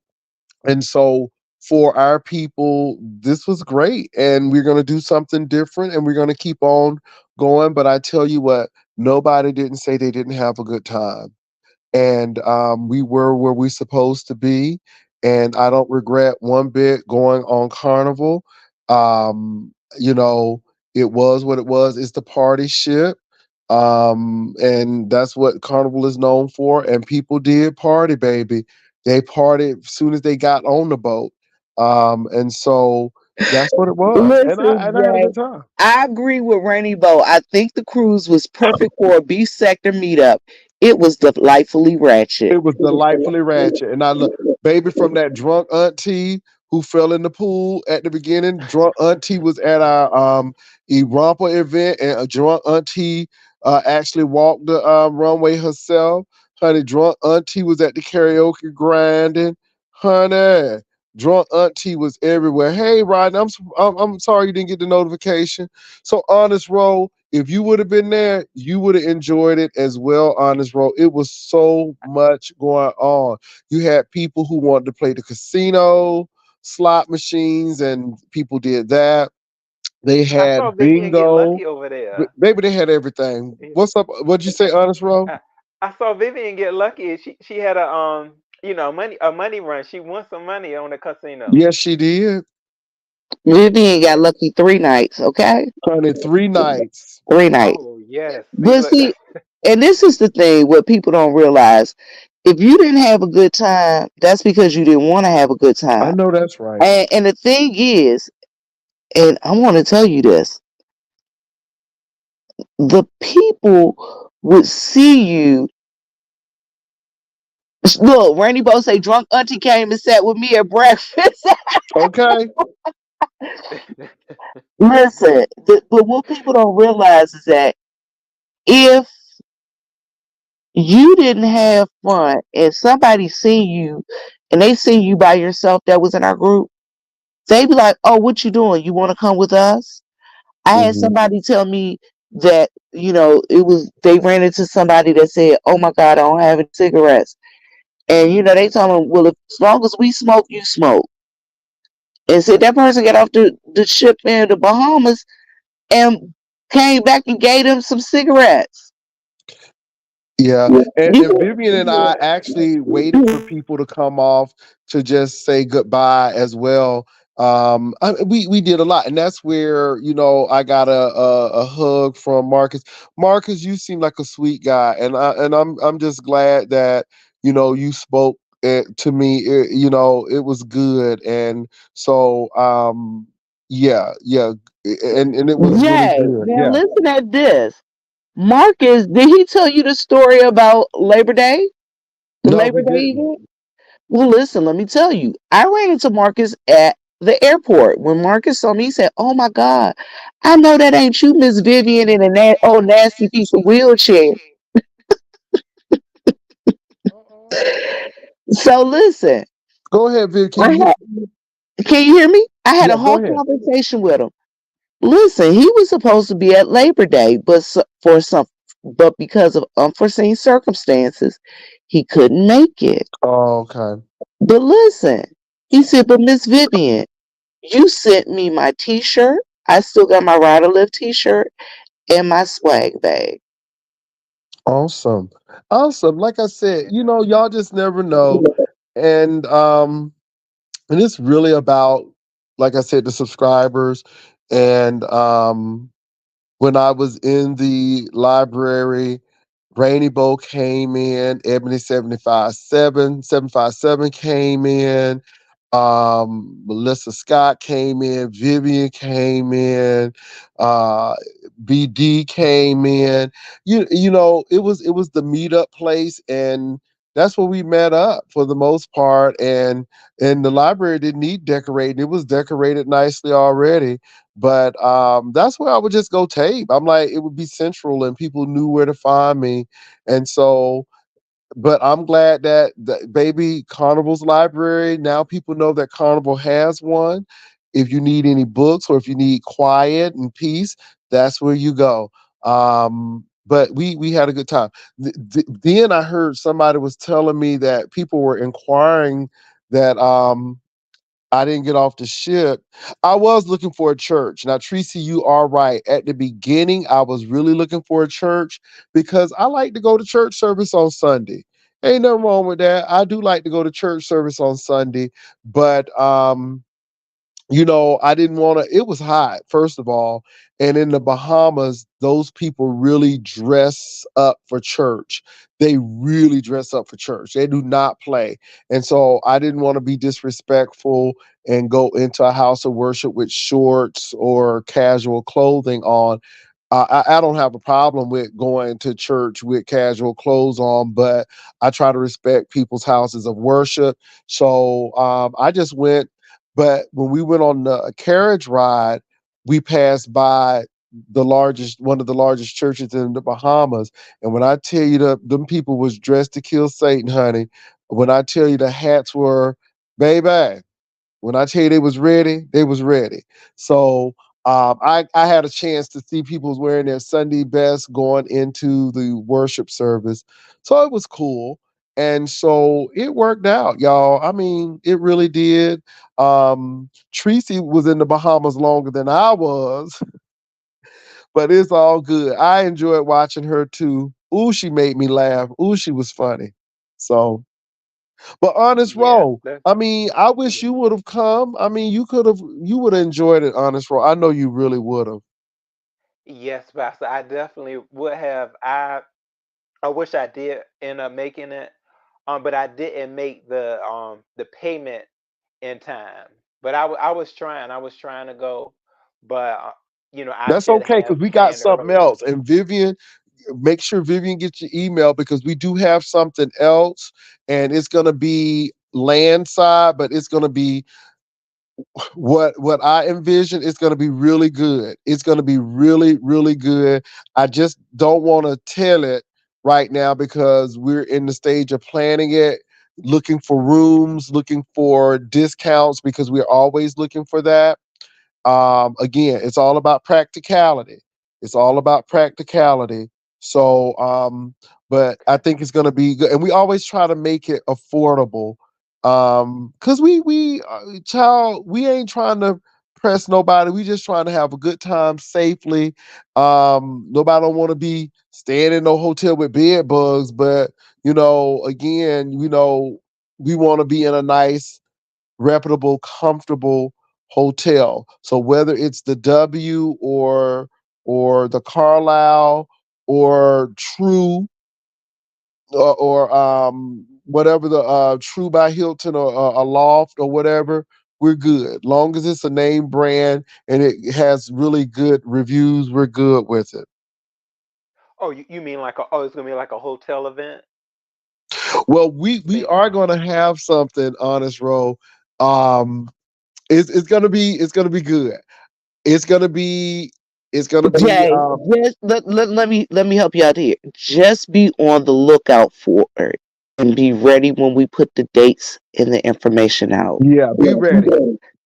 And so for our people, this was great. And we're going to do something different and we're going to keep on going. But I tell you what, nobody didn't say they didn't have a good time. And we were where we supposed to be. And I don't regret one bit going on Carnival. You know, it was what it was. It's the party ship. And that's what Carnival is known for. And people did party, baby. They partied as soon as they got on the boat. And so that's what it was. And I Listen, and I had a Jay, good time. I agree with Rainy Bo. I think the cruise was perfect for a B sector meetup. It was delightfully ratchet. It was delightfully ratchet. And I look, baby, from that drunk auntie who fell in the pool at the beginning. Drunk auntie was at our romper event, and a drunk auntie actually walked the runway herself. Honey, drunk auntie was at the karaoke grinding. Honey, drunk auntie was everywhere. Hey, Rodney, I'm sorry you didn't get the notification. So, honest roll, if you would have been there, you would have enjoyed it as well, Honest Roll. It was so much going on. You had people who wanted to play the casino, slot machines, and people did that. They I saw had Vivian get bingo. lucky over there. Baby, they had everything. Yeah. What's up? What'd you say, Honest Roll? I saw Vivian get lucky. She had a money run. She won some money on the casino. Yes, she did. Vivian got lucky 3 nights, okay? Honey, 3 nights. 3 nights. Oh yes. See, But look. see, and this is the thing what people don't realize. If you didn't have a good time, that's because you didn't want to have a good I time. know that's right. And the thing is, and I want to tell you this, the people would see you. Look, Randy Bo say drunk auntie came and sat with me at breakfast. Okay. Listen, but what people don't realize is that if you didn't have fun and somebody seen you and they seen you by yourself that was in our group, they be like, oh, what you doing? You want to come with us? I had Mhm. somebody tell me that, it was, they ran into somebody that said, oh my God, I don't have any cigarettes. And, they told them, well, if, as long as we smoke, you smoke. And said that person got off the ship in the Bahamas and came back and gave them some cigarettes. Yeah, You and Vivian and I actually waited for people to come off to just say goodbye as well. We did a lot, and that's where I got a hug from Marcus. Marcus, you seem like a sweet guy, and I'm just glad that you spoke to me. It was good, and so yeah, and it was really Jay, good. now Yeah. listen at this. Marcus, did he tell you the story about Labor Day? The No, Labor he Day didn't. event? Well, listen, let me tell you. I ran into Marcus at the airport. When Marcus saw me, he said, "Oh my God, I know that ain't you, Miss Vivian, in a old nasty piece of wheelchair." Uh-uh. So listen, Go ahead, Viv. Can I you hear? had, can you hear me? I had Yeah, a go whole ahead. conversation with him. Listen, he was supposed to be at Labor Day, but because of unforeseen circumstances, he couldn't make it. Oh, okay. But listen, he said, "But Miss Vivian, you sent me my T-shirt. I still got my Rider Lift T-shirt and my swag bag." Awesome. Awesome. Like I said, y'all just never know. And and it's really about, like I said, the subscribers. And when I was in the library, Rainy Bow came in, Ebony 757 came in, Melissa Scott came in, Vivian came in, uh, BD came in. It was the meetup place, and that's where we met up for the most part. And the library didn't need decorating; it was decorated nicely already. But that's where I would just go tape. I'm like, it would be central, and people knew where to find me. And so, but I'm glad that the baby Carnival's library, now people know that Carnival has one. If you need any books or if you need quiet and peace, that's where you go. But we had a good time. Then I heard somebody was telling me that people were inquiring that I didn't get off the ship. I was looking for a church. Now, Tracy, you are right. At the beginning, I was really looking for a church because I like to go to church service on Sunday. Ain't nothing wrong with that. I do like to go to church service on Sunday, but I didn't want to. It was hot, first of all. And in the Bahamas, those people really dress up for church. They really dress up for church. They do not play. And so I didn't want to be disrespectful and go into a house of worship with shorts or casual clothing on. I don't have a problem with going to church with casual clothes on, but I try to respect people's houses of worship. So I just went. But when we went on the carriage ride, we passed by one of the largest churches in the Bahamas. And when I tell you them people was dressed to kill Satan, honey. When I tell you the hats were, baby, when I tell you they was ready, they was ready. So I had a chance to see people was wearing their Sunday best going into the worship service. So it was cool. And so it worked out, y'all. I mean, it really did. Tracy was in the Bahamas longer than I was, but it's all good. I enjoyed watching her too. Ooh, she made me laugh. Ooh, she was funny. So but honest Yeah, Roll, that's I mean, I wish yeah. you would have come. I mean, you would have enjoyed it, honest Roll. I know you really would have. Yes, Pastor. I definitely would have. I wish I did end up making it, but I didn't make the payment in time. But I was trying. I was trying to go, but I That's should okay have because we got planned something earlier. else. And Vivian, make sure Vivian gets your email because we do have something else, and it's gonna be landside, but it's gonna be what I envision is going to be really good. It's going to be really really good. I just don't want to tell it right now because we're in the stage of planning it, looking for rooms, looking for discounts because we're always looking for that. Again, it's all about practicality. It's all about practicality. So, but I think it's going to be good, and we always try to make it affordable. Because we child, we ain't trying to impress nobody. We just trying to have a good time safely. Nobody don't want to be staying in no hotel with bed bugs, but again, we want to be in a nice, reputable, comfortable hotel. So whether it's the W or the Carlisle or True or whatever the True by Hilton or a Loft or whatever, we're good. Long as it's a name brand and it has really good reviews, we're good with it. Oh, you mean like it's gonna be like a hotel event, Well, we are basically. going to have something, honest roll. Um, it's gonna be good. It's gonna be it's gonna be Jay, just let me help you out here. Just be on the lookout for it and be ready when we put the dates and the information out. yeah. Be ready.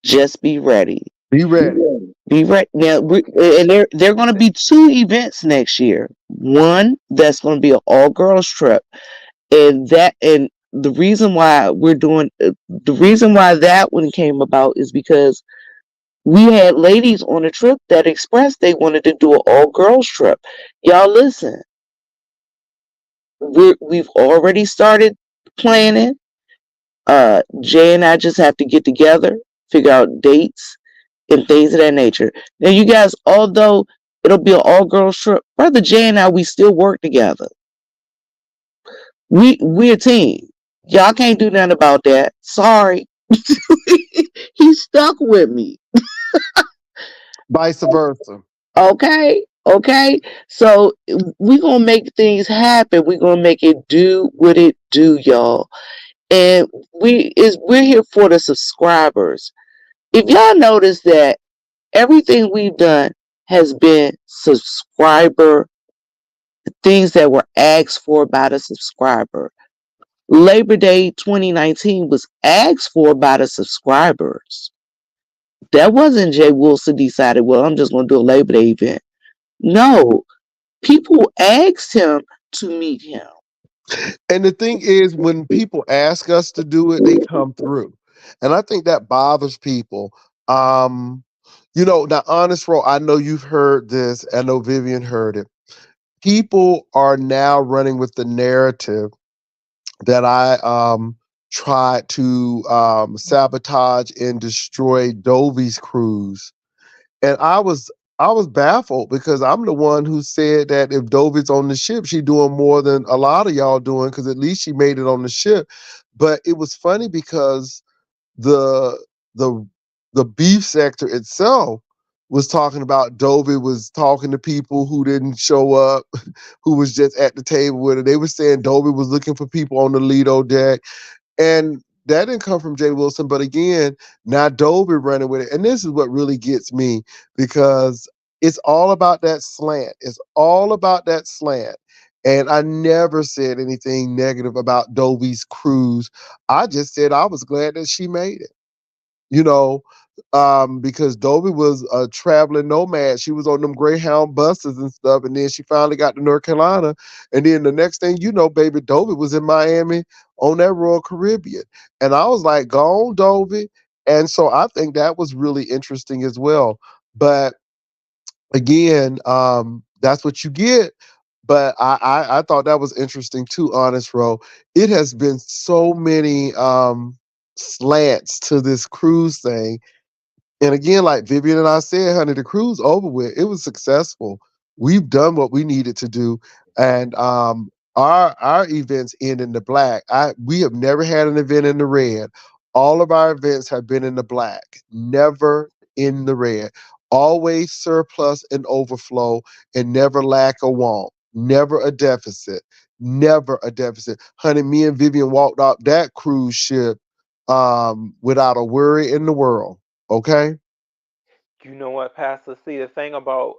Just be ready. Be ready. Be ready now. And there are going to be two events next year. One that's going to be an all girls trip, and the reason why the reason why that one came about is because we had ladies on a trip that expressed they wanted to do an all girls trip. Y'all listen, we've already started planning. Jay and I just have to get together, figure out dates and things of that nature. Now, you guys, although it'll be an all girls trip, Brother Jay and I, we still work together. We're a team. Y'all can't do nothing about that. Sorry. He's stuck with me. Vice versa. Okay. Okay. So we're gonna make things happen. We're gonna make it do what it do, y'all. And we're here for the subscribers. If y'all notice that everything we've done has been subscriber things that were asked for by the subscriber. Labor Day 2019 was asked for by the subscribers. That wasn't Jay Wilson decided, well, I'm just going to do a Labor Day event. No, people asked him to meet him. And the thing is, when people ask us to do it, they come through. And I think that bothers people. Um, now, honest roll, I know you've heard this. I know Vivian heard it. People are now running with the narrative that I tried to sabotage and destroy Dovey's cruise. And I was baffled because I'm the one who said that if Dovy's on the ship, she doing more than a lot of y'all doing because at least she made it on the ship. But it was funny because the the the beef sector itself was talking about Dovey was talking to people who didn't show up, who was just at the table with her. They were saying Dovey was looking for people on the Lido deck. And that didn't come from Jay Wilson. But again, now Dovey running with it. And this is what really gets me because it's all about that slant. It's all about that slant. And I never said anything negative about Dovey's cruise. I just said I was glad that she made it, you know, because Dovey was a traveling nomad. She was on them Greyhound buses and stuff. And then she finally got to North Carolina. And then the next thing you know, baby, Dovey was in Miami on that Royal Caribbean. And I was like, go on, Dovey. And so I think that was really interesting as well. But again, that's what you get. But I thought that was interesting too, honest Ro. It has been so many slants to this cruise thing, and again, like Vivian and I said, honey, the cruise over with. It was successful. We've done what we needed to do, and our events end in the black. We have never had an event in the red. All of our events have been in the black, never in the red. Always surplus and overflow, and never lack or want. Never a deficit. Never a deficit. Honey, me and Vivian walked off that cruise ship without a worry in the world. Okay. You know what, Pastor? See, the thing about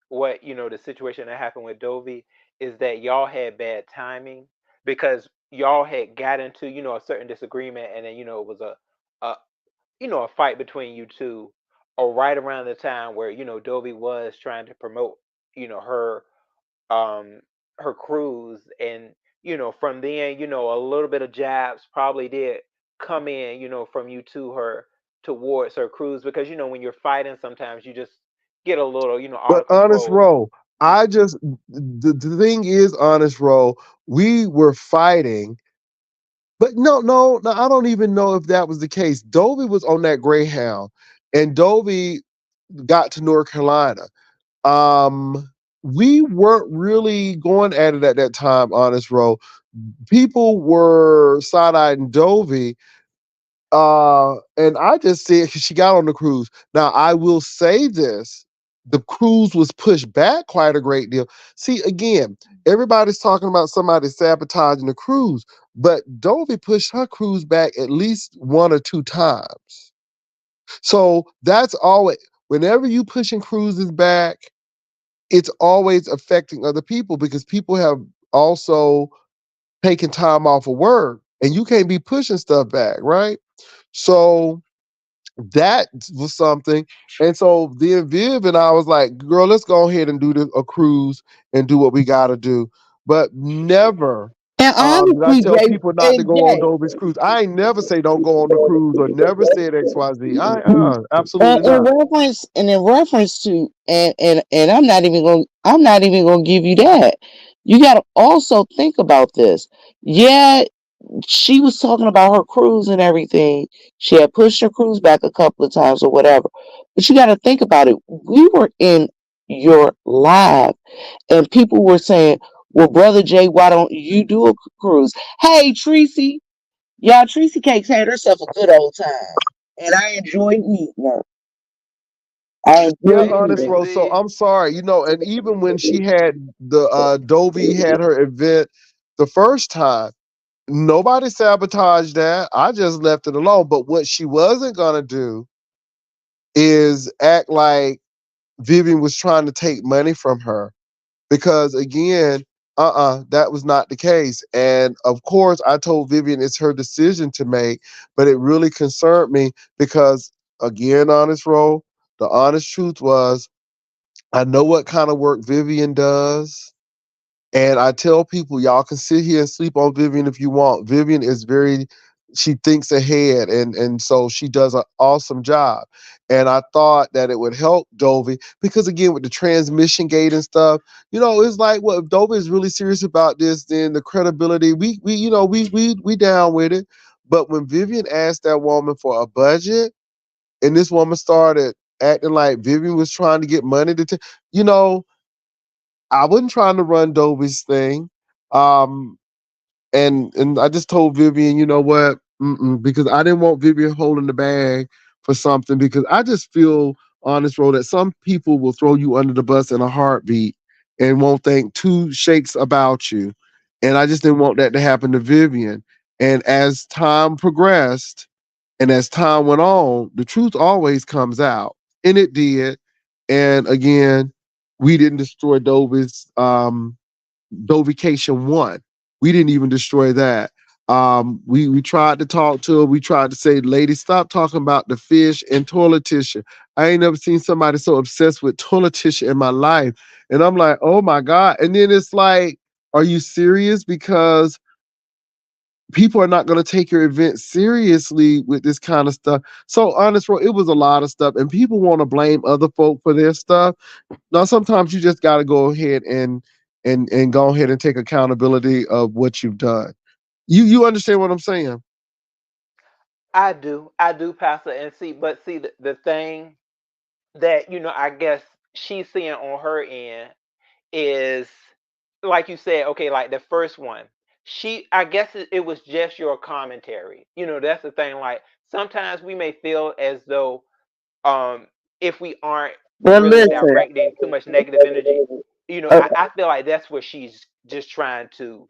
the situation that happened with Dovey is that y'all had bad timing because y'all had got into, a certain disagreement, and then, it was a a fight between you two, or right around the time where, Dovey was trying to promote, her um her cruise. And from then, a little bit of jabs probably did come in, from you to towards her cruise because when you're fighting, sometimes you just get a little out But of honest control. roll, I just the thing is, honest roll, we were fighting. But no, no, no, I don't even know if that was the case. Dovey was on that Greyhound, and Dovey got to North Carolina. Um, we weren't really going at it at that time, honest roll. People were side-eyeing Dovey, and I just said 'cause she got on the cruise. Now I will say this: the cruise was pushed back quite a great deal. See, again, everybody's talking about somebody sabotaging the cruise, but Dovey pushed her cruise back at least one or two times. So that's always whenever you pushing cruises back, it's always affecting other people because people have also taken time off of work, and you can't be pushing stuff back, right? So that was something. And so then Viv and I was like, girl, let's go ahead and do a cruise and do what we got to do. But never And did I honestly, tell Jay people not to and go on Jay, Dobie's cruise. I ain't never say don't go on the cruise or never said XYZ. Absolutely in not. reference to, and I'm not even gonna give you that. You got to also think about this. Yeah, she was talking about her cruise and everything. She had pushed her cruise back a couple of times or whatever. But you got to think about it. We were in your live, and people were saying, "Well, brother Jay, why don't you do a cruise?" Hey, Tracy, y'all, Tracy Cakes had herself a good old time, and I enjoyed meeting her. I Yeah, enjoyed Hey, meeting honest her. Rose. So Tracy. I'm sorry, and even when she had the Dovey had her event the first time, nobody sabotaged that. I just left it alone. But what she wasn't gonna do is act like Vivian was trying to take money from her. Because again, that was not the case. And of course, I told Vivian it's her decision to make, but it really concerned me because, again, honest role, the honest truth was I know what kind of work Vivian does. And I tell people, y'all can sit here and sleep on Vivian if you want. Vivian is she thinks ahead, and so she does an awesome job. And I thought that it would help Dovey because again, with the transmission gate and stuff, it's like, well, if Dovey is really serious about this, then the credibility, we down with it. But when Vivian asked that woman for a budget, and this woman started acting like Vivian was trying to get money you know, I wasn't trying to run Dobie's thing. Um, and I just told Vivian, you know what? Because I didn't want Vivian holding the bag for something because I just feel honest, road that some people will throw you under the bus in a heartbeat and won't think two shakes about you. And I just didn't want that to happen to Vivian. And as time progressed and as time went on, the truth always comes out. And it did. And again, we didn't destroy Dobie's Dovication one. We didn't even destroy that. We tried to talk to her. We tried to say, lady, stop talking about the fish and toilet tissue. I ain't never seen somebody so obsessed with toilet tissue in my life. And I'm like, oh my God. And then it's like, are you serious? Because people are not going to take your event seriously with this kind of stuff. So honest, bro, it was a lot of stuff, and people want to blame other folk for their stuff. Now, sometimes you just got to go ahead and go ahead and take accountability of what you've done. You understand what I'm saying? I do, Pastor, and see the thing that I guess she's seeing on her end is like you said, okay, like the first one. I guess it was just your commentary. That's the thing. Like sometimes we may feel as though um if we aren't But really listen, directing too much negative energy, uh, I feel like that's what she's just trying to.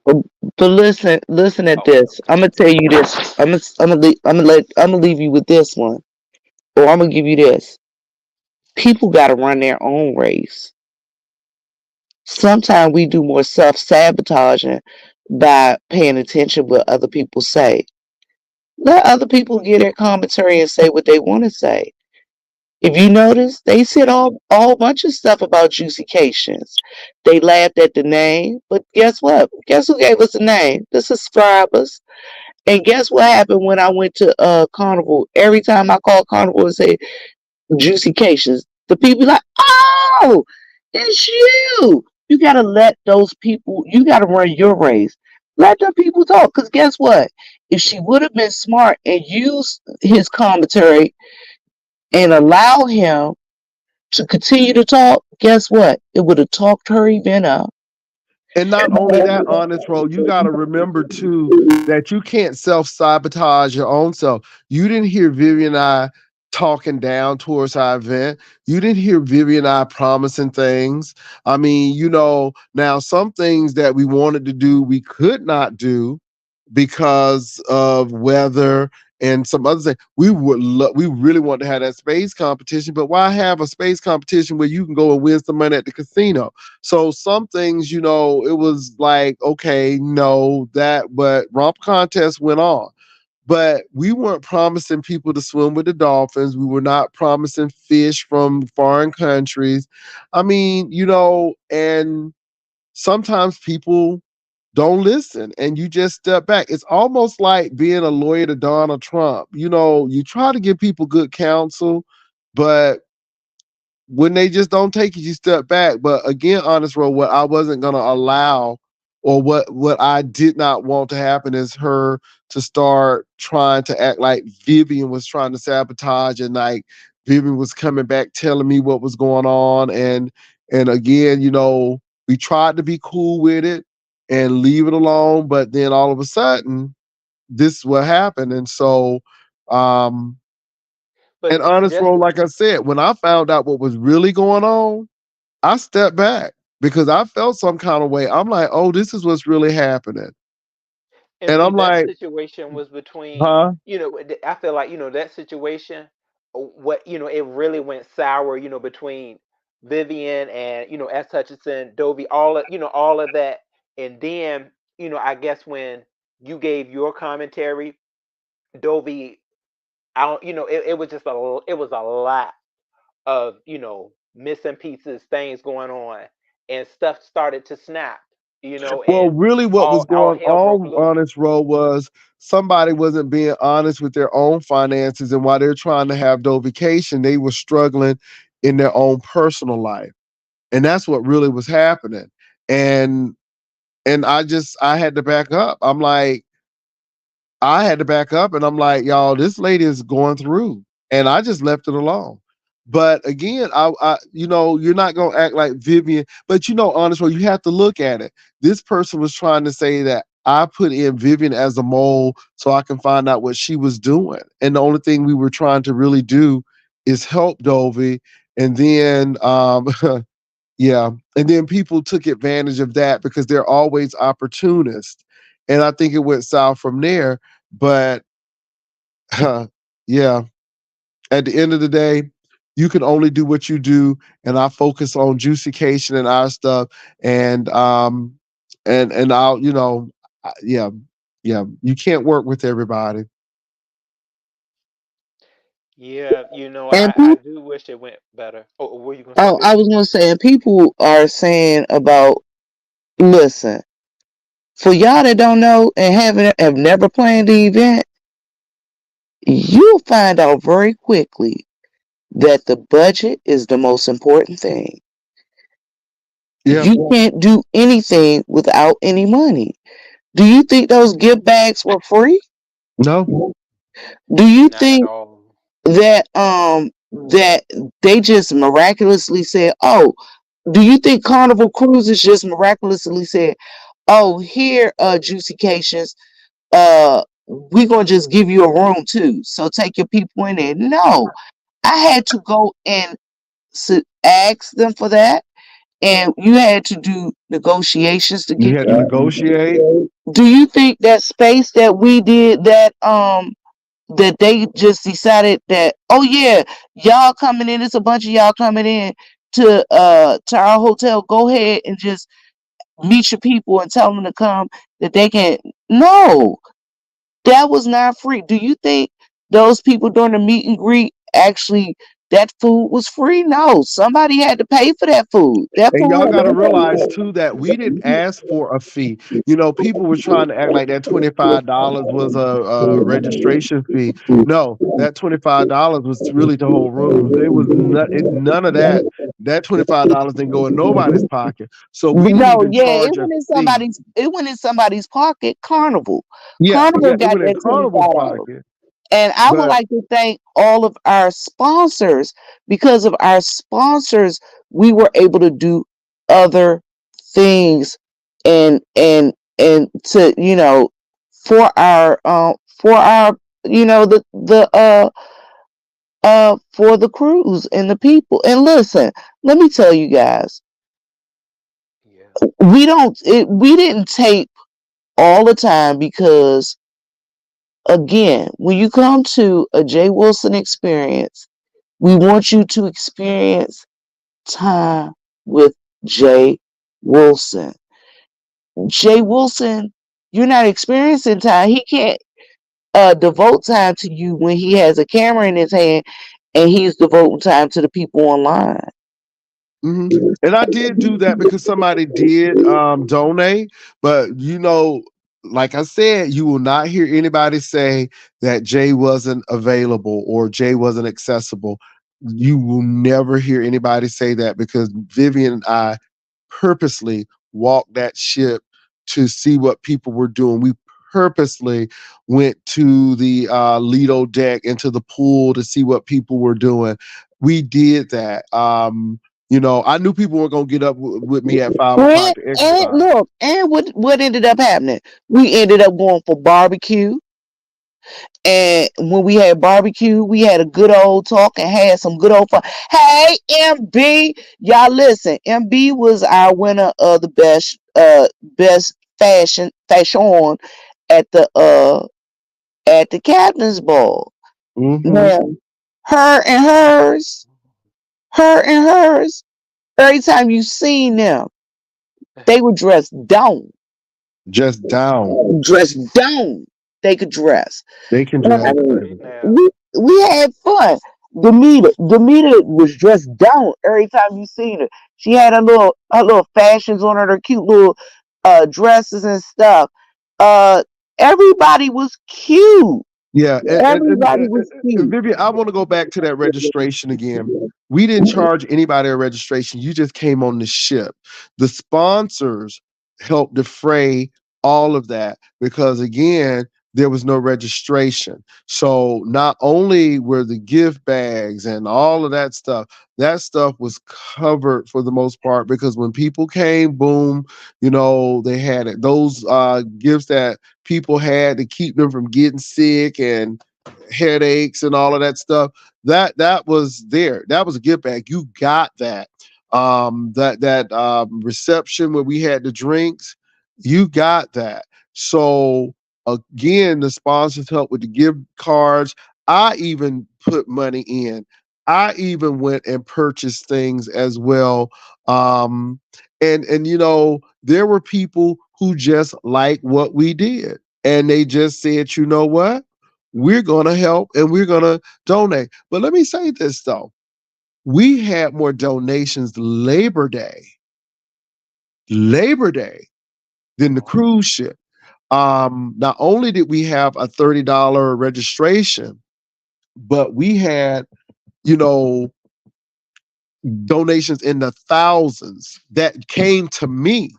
but listen at Oh, this. okay. I'm gonna tell you this. I'm gonna leave you with this one, or I'm gonna give you this. People got to run their own race. Sometimes we do more self sabotaging by paying attention to what other people say. Let other people get their commentary and say what they want to say. If you notice, they said all bunch of stuff about juicycations. They laughed at the name, but guess what? Guess who gave us the name? The subscribers. And guess what happened when I went to Carnival? Every time I called Carnival and said Juicy Cations, the people like, oh, it's you. You gotta let those people. You gotta run your race. Let the people talk. Cause guess what? If she would have been smart and used his commentary and allow him to continue to talk, guess what? It would have talked her event up. And not only that, honest Ro, you got to remember too that you can't self sabotage your own self. You didn't hear Vivian and I talking down towards our event. You didn't hear Vivian and I promising things. I mean, now some things that we wanted to do, we could not do because of weather and some other things. We really want to have that space competition, but why have a space competition where you can go and win some money at the casino? So some things, it was like, okay, no, but romp contest went on. But we weren't promising people to swim with the dolphins. We were not promising fish from foreign countries. I mean, and sometimes people don't listen and you just step back. It's almost like being a lawyer to Donald Trump. You try to give people good counsel, but when they just don't take it, you step back. But again, honest Roe, what I wasn't gonna allow, or what I did not want to happen, is her to start trying to act like Vivian was trying to sabotage, and like Vivian was coming back telling me what was going on. And again, we tried to be cool with it and leave it alone, but then all of a sudden, this is what happened. And so um and But honest just Roll, like I said, when I found out what was really going on, I stepped back because I felt some kind of way. I'm like, oh, this is what's really happening. and And see I'm that like, situation was between, huh? I feel like, that situation, what, it really went sour, between Vivian and, S. Hutchinson, Dovey, all of that. And then, I guess when you gave your commentary, Dovey, I don't, it was just it was a lot of, missing pieces, things going on, and stuff started to snap, Well, and really, what was all going hell broke on, loose. honest Roll, was somebody wasn't being honest with their own finances. And while they're trying to have their vacation, they were struggling in their own personal life. And that's what really was happening. And I had to back up. I had to back up and I'm like, y'all, this lady is going through. And I just left it alone. But again, you're not gonna act like Vivian, but honestly, you have to look at it. This person was trying to say that I put in Vivian as a mole so I can find out what she was doing. And the only thing we were trying to really do is help Dovey. And then yeah. And then people took advantage of that because they're always opportunists. And I think it went south from there. But yeah, at the end of the day, you can only do what you do. And I focus on juicication and our stuff. And I'll, yeah, yeah. You can't work with everybody. Yeah, And I people, do wish it went better. Oh, what were you gonna say, oh, I Vivian? was gonna say, and people are saying about, listen, for y'all that don't know and have never planned the event, you'll find out very quickly that the budget is the most important thing. Yeah. You can't do anything without any money. Do you think those gift bags were free? No. Do you Not at think all. that they just miraculously said, "Oh, do you think Carnival Cruises just miraculously said, "Oh, here, Juicycations, we're gonna just give you a room too. So take your people in there." No, I had to go and ask them for that, and you had to do negotiations to You get had to negotiate. that. Do you think that space that we did that they just decided that, oh yeah, y'all coming in, it's a bunch of y'all coming in to our hotel, go ahead and just meet your people and tell them to come, that they can? No, that was not free. Do you think those people during the meet and greet actually that food was free. No, somebody had to pay for that food. That And food y'all had got to to realize too that we didn't ask for a fee. You know, people were trying to act like that $25 was a registration fee. No, that $25 was really to hold rooms. It was none of that. That $25 didn't go in nobody's pocket. So we didn't no, even yeah, it charge a went in fee. somebody's pocket. Carnival. Yeah, Carnival yeah, it got went in that Carnival's $25. pocket. And I would But like to thank all of our sponsors. Because of our sponsors, we were able to do other things and to, for our, for the cruise and the people. And listen, let me tell you guys, Yeah. we didn't tape all the time because, again, when you come to a Jay Wilson experience, we want you to experience time with Jay Wilson. Jay Wilson, you're not experiencing time. He can't devote time to you when he has a camera in his hand and he's devoting time to the people online. mhm. And I did do that because somebody did donate, but like I said, you will not hear anybody say that Jay wasn't available or Jay wasn't accessible. You will never hear anybody say that because Vivian and I purposely walked that ship to see what people were doing. We purposely went to the Lido deck into the pool to see what people were doing. We did that. I knew people were gonna get up with me at 5 o'clock to And exercise. look, and what ended up happening? We ended up going for barbecue. And when we had barbecue, we had a good old talk and had some good old fun. Hey, MB, y'all listen. MB was our winner of the best fashion at the captain's ball. Hmm. Now, her and hers, her and hers. Every time you seen them, they were Just down. dressed down. They could dress. They can And I dress, mean, Okay baby. now. we had fun. Demeter was dressed down every time you seen her. She had her little fashions on her cute little dresses and stuff. Uh, everybody was cute. Yeah, Everybody was and cute. Vivian, I want to go back to that registration again. We didn't charge anybody a registration. You just came on the ship. The sponsors helped defray all of that because, again, there was no registration. So not only were the gift bags and all of that stuff was covered for the most part because when people came, boom, they had it. Those gifts that people had to keep them from getting sick and headaches and all of that stuff. That was there. That was a gift bag. You got that. That reception where we had the drinks, you got that. So again, the sponsors helped with the gift cards. I even put money in. I even went and purchased things as well. And there were people who just like what we did. And they just said, you know what? We're going to help and we're going to donate. But let me say this, though. We had more donations Labor Day than the Wow. cruise ship. Not only did we have a $30 registration, but we had, you know, donations in the thousands that came to me,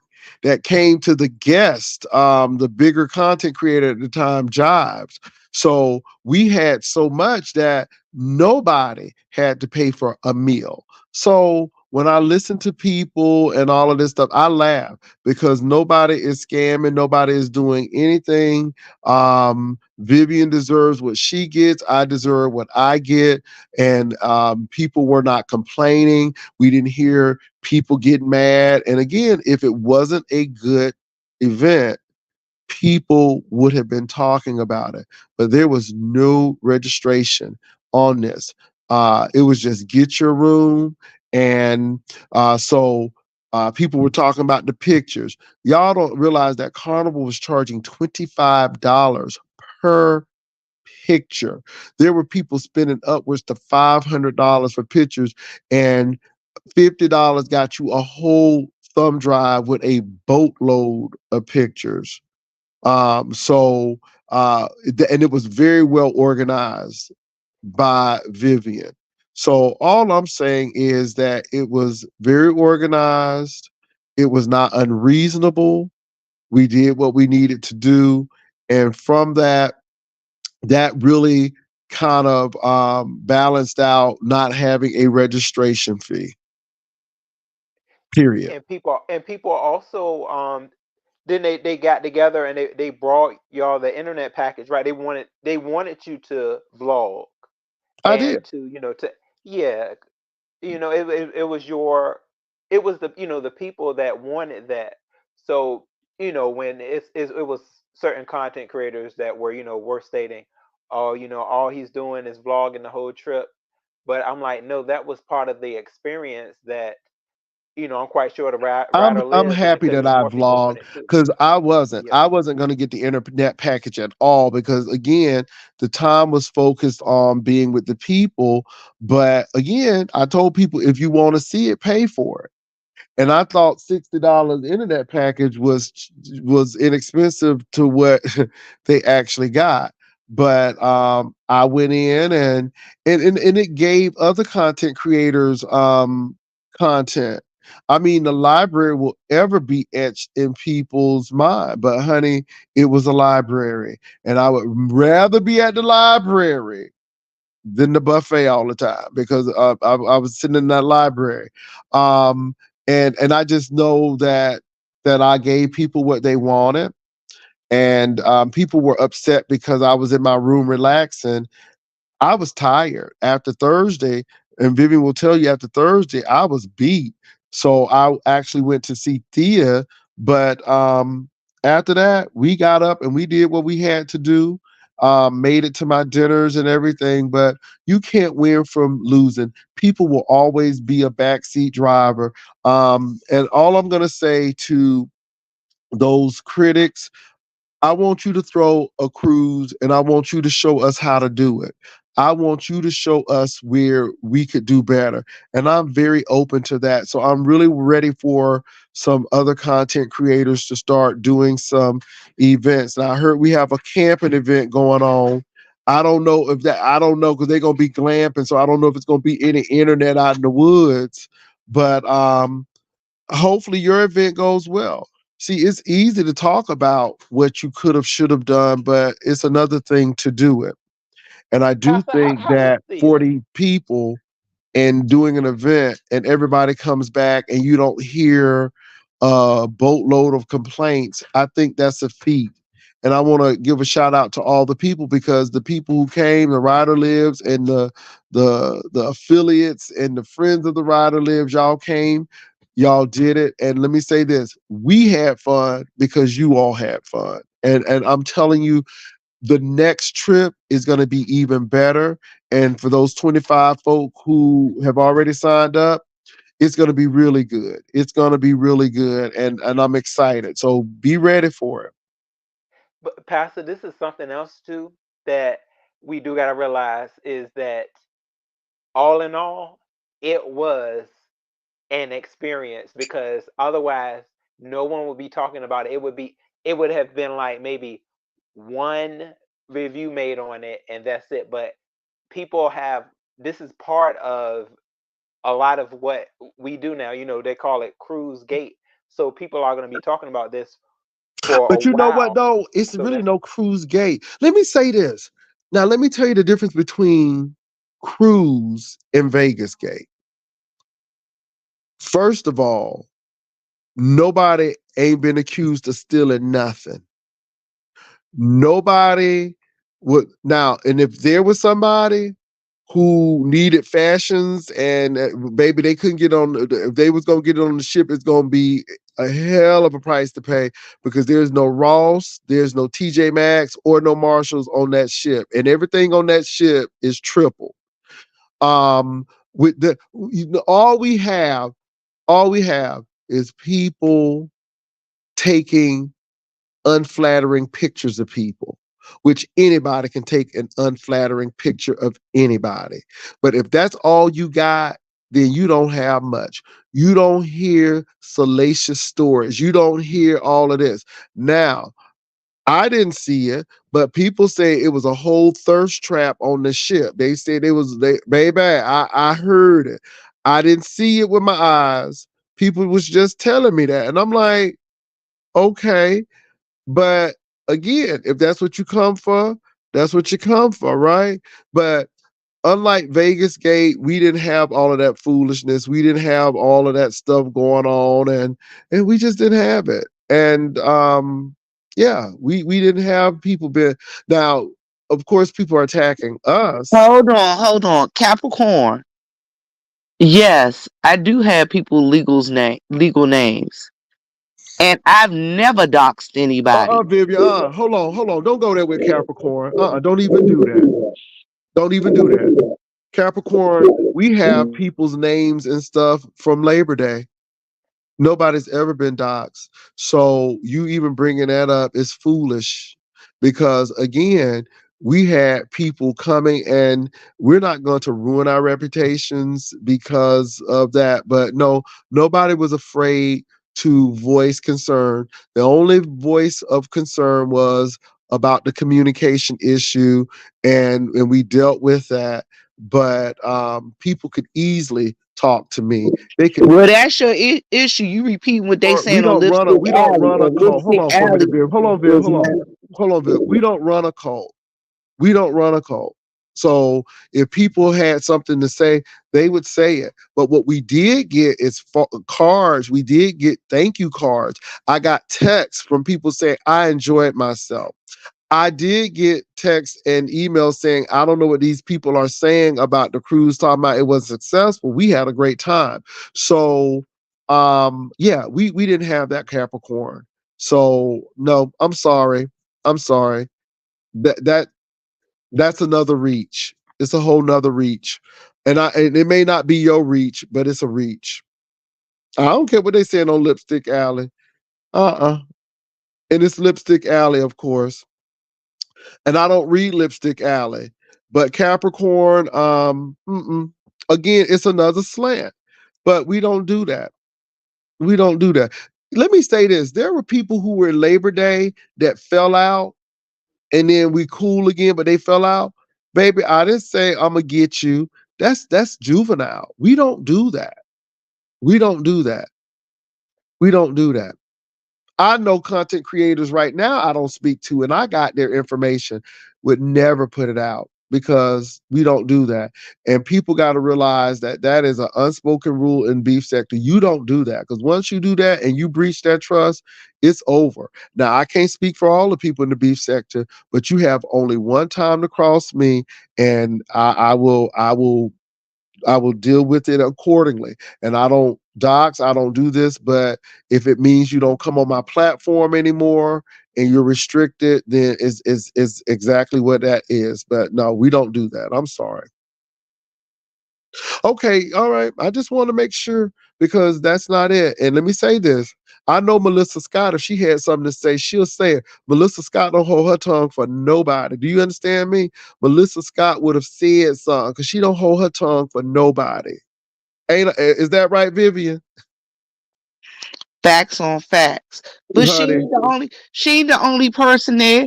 that came to the guest, the bigger content creator at the time, Jives. So we had so much that nobody had to pay for a meal. So when I listen to people and all of this stuff, I laugh because nobody is scamming, nobody is doing anything. Vivian deserves what she gets. I deserve what I get, and people were not complaining. We didn't hear people get mad. And again, if it wasn't a good event, people would have been talking about it. But there was no registration on this. It was just get your room. And people were talking about the pictures. Y'all don't realize that Carnival was charging $25 per picture. There were people spending upwards to $500 for pictures, and $50 got you a whole thumb drive with a boatload of pictures. So and it was very well organized by Vivian. So all I'm saying is that it was very organized. It was not unreasonable. We did what we needed to do, and from that, that really kind of balanced out not having a registration fee. Period. And people also then they got together and they brought y'all the internet package, right? They wanted you to blog I did. and to to yeah, it was your, it was the people that wanted that. So when it was certain content creators that were stating, oh, all he's doing is vlogging the whole trip. But I'm like, no, that was part of the experience that I'm quite sure the I'm rider I'm lives happy because that there's I more people doing vlogged it too. because I wasn't Yeah. I wasn't going to get the internet package at all because again the time was focused on being with the people. But again, I told people if you want to see it, pay for it. And I thought $60 internet package was inexpensive to what they actually got. But I went in and it gave other content creators content. I mean, the library will ever be etched in people's mind. But honey, it was a library, and I would rather be at the library than the buffet all the time because I was sitting in that library, and I just know that I gave people what they wanted, and people were upset because I was in my room relaxing. I was tired after Thursday, and Vivian will tell you after Thursday I was beat. So I actually went to see Thea, but after that we got up and we did what we had to do. Made it to my dinners and everything, but you can't win from losing. People will always be a backseat driver. And all I'm gonna say to those critics, I want you to throw a cruise and I want you to show us how to do it. I want you to show us where we could do better. And I'm very open to that. So I'm really ready for some other content creators to start doing some events. Now I heard we have a camping event going on. I don't know because they're gonna be glamping. So I don't know if it's gonna be any internet out in the woods. But hopefully your event goes well. See, it's easy to talk about what you could have, should have done, but it's another thing to do it. And I do Pastor, how, think how that see it. 40 people and doing an event and everybody comes back and you don't hear a boatload of complaints, I think that's a feat. And I want to give a shout out to all the people because the people who came, the Rider Lives and the affiliates and the friends of the Rider Lives, y'all came, y'all did it. And let me say this, we had fun because you all had fun. And I'm telling you, the next trip is going to be even better. And for those 25 folk who have already signed up, it's going to be really good. It's going to be really good. And I'm excited. So be ready for it. But Pastor, this is something else too that we do gotta realize is that all in all, it was an experience because otherwise no one would be talking about it. It would have been like maybe one review made on it and that's it. But people have, this is part of a lot of what we do now. They call it cruise gate. So people are going to be talking about this for a But you know what, while. though? It's So really that's no cruise gate. Let me say this. Now, let me tell you the difference between cruise and Vegas gate. First of all, nobody ain't been accused of stealing nothing. Nobody would now, and if there was somebody who needed fashions and baby they couldn't get on, if they was gonna get it on the ship, it's gonna be a hell of a price to pay because there's no Ross, there's no TJ Maxx or no Marshalls on that ship, and everything on that ship is triple. With the all we have is people taking unflattering pictures of people. which anybody can take an unflattering picture of anybody. But if that's all you got, then you don't have much. You don't hear salacious stories. You don't hear all of this. Now, I didn't see it, but people say it was a whole thirst trap on the ship. They said it was baby. I heard it. I didn't see it with my eyes. People was just telling me that. And I'm like, okay. But again, if that's what you come for, that's what you come for, right? But unlike Vegas Gate, we didn't have all of that foolishness. We didn't have all of that stuff going on, and we just didn't have it. And yeah, we didn't have people been now. Of course, people are attacking us. Hold on. Capricorn. Yes, I do have people legal names. And I've never doxed anybody. Vivian, hold on. Don't go there with Capricorn. Don't even do that. Don't even do that. Capricorn, we have people's names and stuff from Labor Day. Nobody's ever been doxxed. So you even bringing that up is foolish because, again, we had people coming and we're not going to ruin our reputations because of that. But no, nobody was afraid to voice concern. The only voice of concern was about the communication issue, and we dealt with that. But people could easily talk to me. They could. Well, that's your issue. You repeat what they Or saying on Lipstick we don't Alley, run a and cult. Hold Lipstick on for a Alley minute, Viv. was not. Hold on, Viv. We don't run a cult. We don't run a cult. So if people had something to say, they would say it. But what we did get is cards. We did get thank you cards. I got texts from people saying I enjoyed myself. I did get texts and emails saying, I don't know what these people are saying about the cruise, talking about it was successful. We had a great time. So yeah, we didn't have that Capricorn. So no, I'm sorry. I'm sorry. That's another reach. It's a whole nother reach. And it may not be your reach, but it's a reach. I don't care what they saying on Lipstick Alley. Uh-uh. And it's Lipstick Alley, of course. And I don't read Lipstick Alley. But Capricorn, again, it's another slant. But we don't do that. We don't do that. Let me say this. There were people who were Labor Day that fell out and then we cool again, but they fell out. Baby, I didn't say I'm gonna get you. That's juvenile. We don't do that. We don't do that. We don't do that. I know content creators right now I don't speak to, and I got their information, would never put it out because we don't do that. And people got to realize that that is an unspoken rule in beef sector. You don't do that because once you do that and you breach that trust, it's over. Now I can't speak for all the people in the beef sector, but you have only one time to cross me, and I will deal with it accordingly. And I don't dox, I don't do this, but if it means you don't come on my platform anymore and you're restricted, then is exactly what that is. But no, we don't do that. I'm sorry. Okay, all right. I just want to make sure because that's not it. And let me say this. I know Melissa Scott, if she had something to say, she'll say it. Melissa Scott don't hold her tongue for nobody. Do you understand me? Melissa Scott would have said something because she don't hold her tongue for nobody. Ain't is that right, Vivian? Facts on facts. But Honey, she ain't the only person there.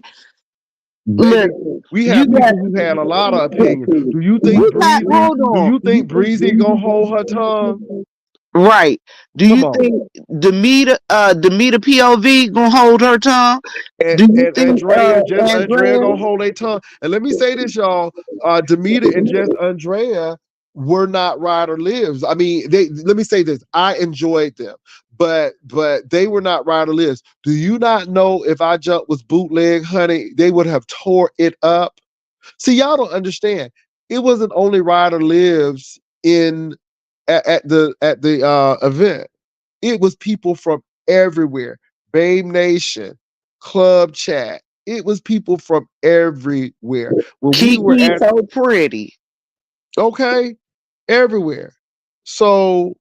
baby, Listen, we you have got people who had a lot of opinion. you got hold Do on. you think Breezy gonna hold her tongue? Right. Do Come you on. think Demeter POV gonna hold her tongue? and, Do you and think Andrea and Just Andrea Andrea? gonna hold their tongue. And let me say this, y'all. Demita and Just Andrea were not Rider Lives. I mean, they let me say this. I enjoyed them, but they were not Rider Lives. Do you not know if I Jump was bootleg, honey, they would have tore it up. See, y'all don't understand. It wasn't only Rider Lives in at the event. It was people from everywhere. Babe Nation, Club Chat. It was people from everywhere. When we were Kiki at so pretty. okay, everywhere. So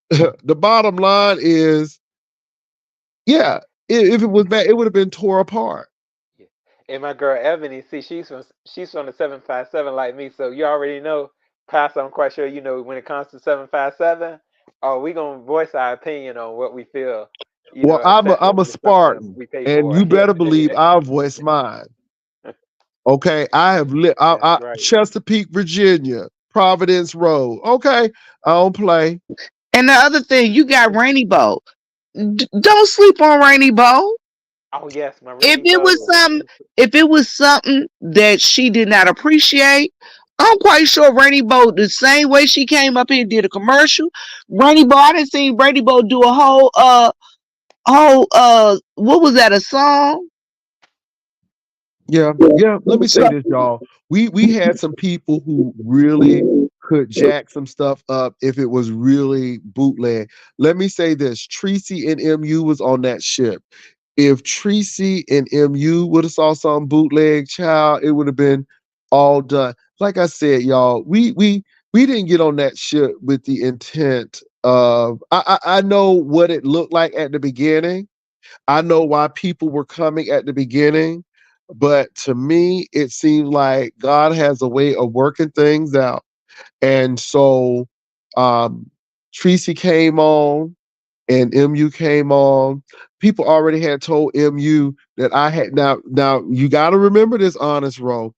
the bottom line is, yeah, if it was bad, it would have been tore apart. Yeah. And my girl Ebony, see, she's from the 757 like me, so you already know. Pastor, I'm quite sure you know when it comes to 757. Oh, we gonna voice our opinion on what we feel, Well, I'm especially a when it's something that Spartan, we pay and for. you better believe I'll voice mine. Okay, I have lived That's right. Chesapeake, Virginia, Providence Road. Okay, I don't play. And the other thing, you got Rainy Bow. Don't sleep on Rainy Bow. Oh yes, my If rainy it was bow. something, if it was something that she did not appreciate, I'm quite sure Rainy Bow, the same way she came up here and did a commercial. Rainy Bow, I didn't see Rainy Bow do a whole what was that, a song? Yeah, yeah. Let me say this, y'all. We had some people who really could jack some stuff up if it was really bootleg. Let me say this: Tracy and MU was on that ship. If Tracy and MU would have saw some bootleg, child, it would have been all done. Like I said, y'all, we didn't get on that ship with the intent of. I know what it looked like at the beginning. I know why people were coming at the beginning, but to me, it seemed like God has a way of working things out. And so um Tracy came on and MU came on. People already had told MU that I had now you gotta remember this, honest row.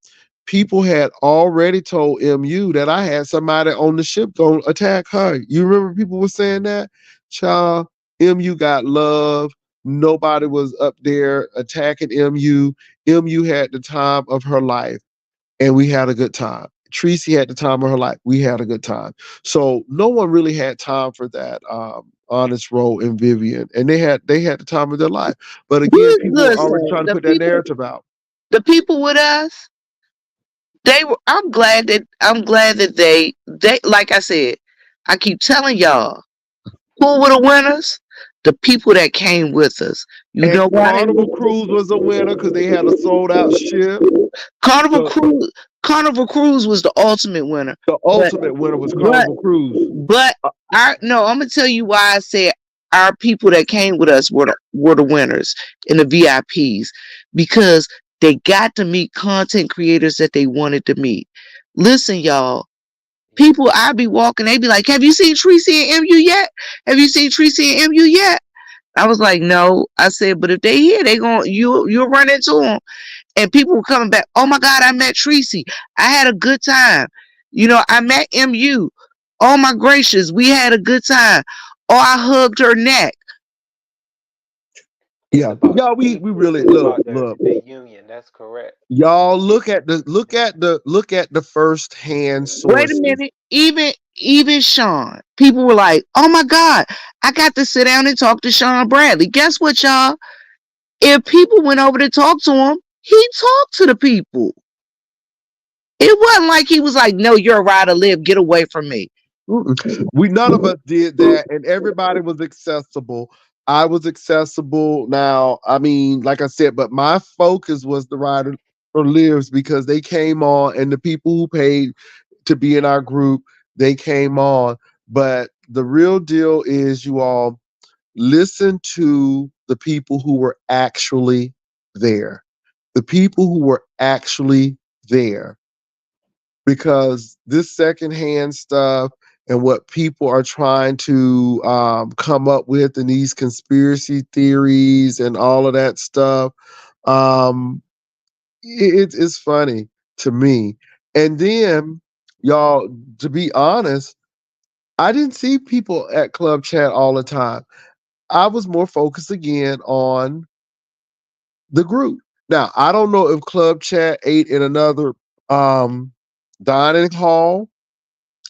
People had already told MU that I had somebody on the ship gonna attack her. You remember people were saying that? Child, MU got love. Nobody was up there attacking MU. MU had the time of her life and we had a good time. Tracy had the time of her life. We had a good time. So no one really had time for that. Honest Row and Vivian, and they had the time of their life. But again, people were already Listen, trying to put that narrative out. the people with us, they were. I'm glad that they like I said. I keep telling y'all, who were the winners? The people that came with us. You And know why they Carnival Cruise was a winner because they had a sold out ship. Carnival The Cruise. Carnival Cruise was the ultimate winner, the but ultimate winner was but Carnival Cruise. but Uh, our no. I'm gonna tell you why I said our people that came with us were the winners and the VIPs because they got to meet content creators that they wanted to meet. Listen, y'all. People, I be walking, they be like, "Have you seen Tracy and MU yet? Have you seen Tracy and MU yet?" I was like, "No." I said, "But if they here, they going you'll run into them." And people were coming back. "Oh my God, I met Tracy. I had a good time. I met MU. Oh my gracious, we had a good time. Oh, I hugged her neck." It's yeah, about the y'all. We people. really It's about look. the union. That's correct. Y'all look at the first hand Wait a sources. minute. Even Sean, people were like, "Oh my God, I got to sit down and talk to Sean Bradley." Guess what, y'all? If people went over to talk to him, he talked to the people. It wasn't like he was like, "No, you're a rider, live, get away from me." Mm-mm. We none of us did that, and everybody was accessible. I was accessible. Now, I mean, like I said, but my focus was the rider or lives because they came on, and the people who paid to be in our group, they came on. But the real deal is, you all listen to the people who were actually there. The people who were actually there because this secondhand stuff and what people are trying to come up with and these conspiracy theories and all of that stuff, um, it's funny to me. And then, y'all, to be honest, I didn't see people at Club Chat all the time. I was more focused again on the group. Now, I don't know if Club Chat ate in another um, dining hall.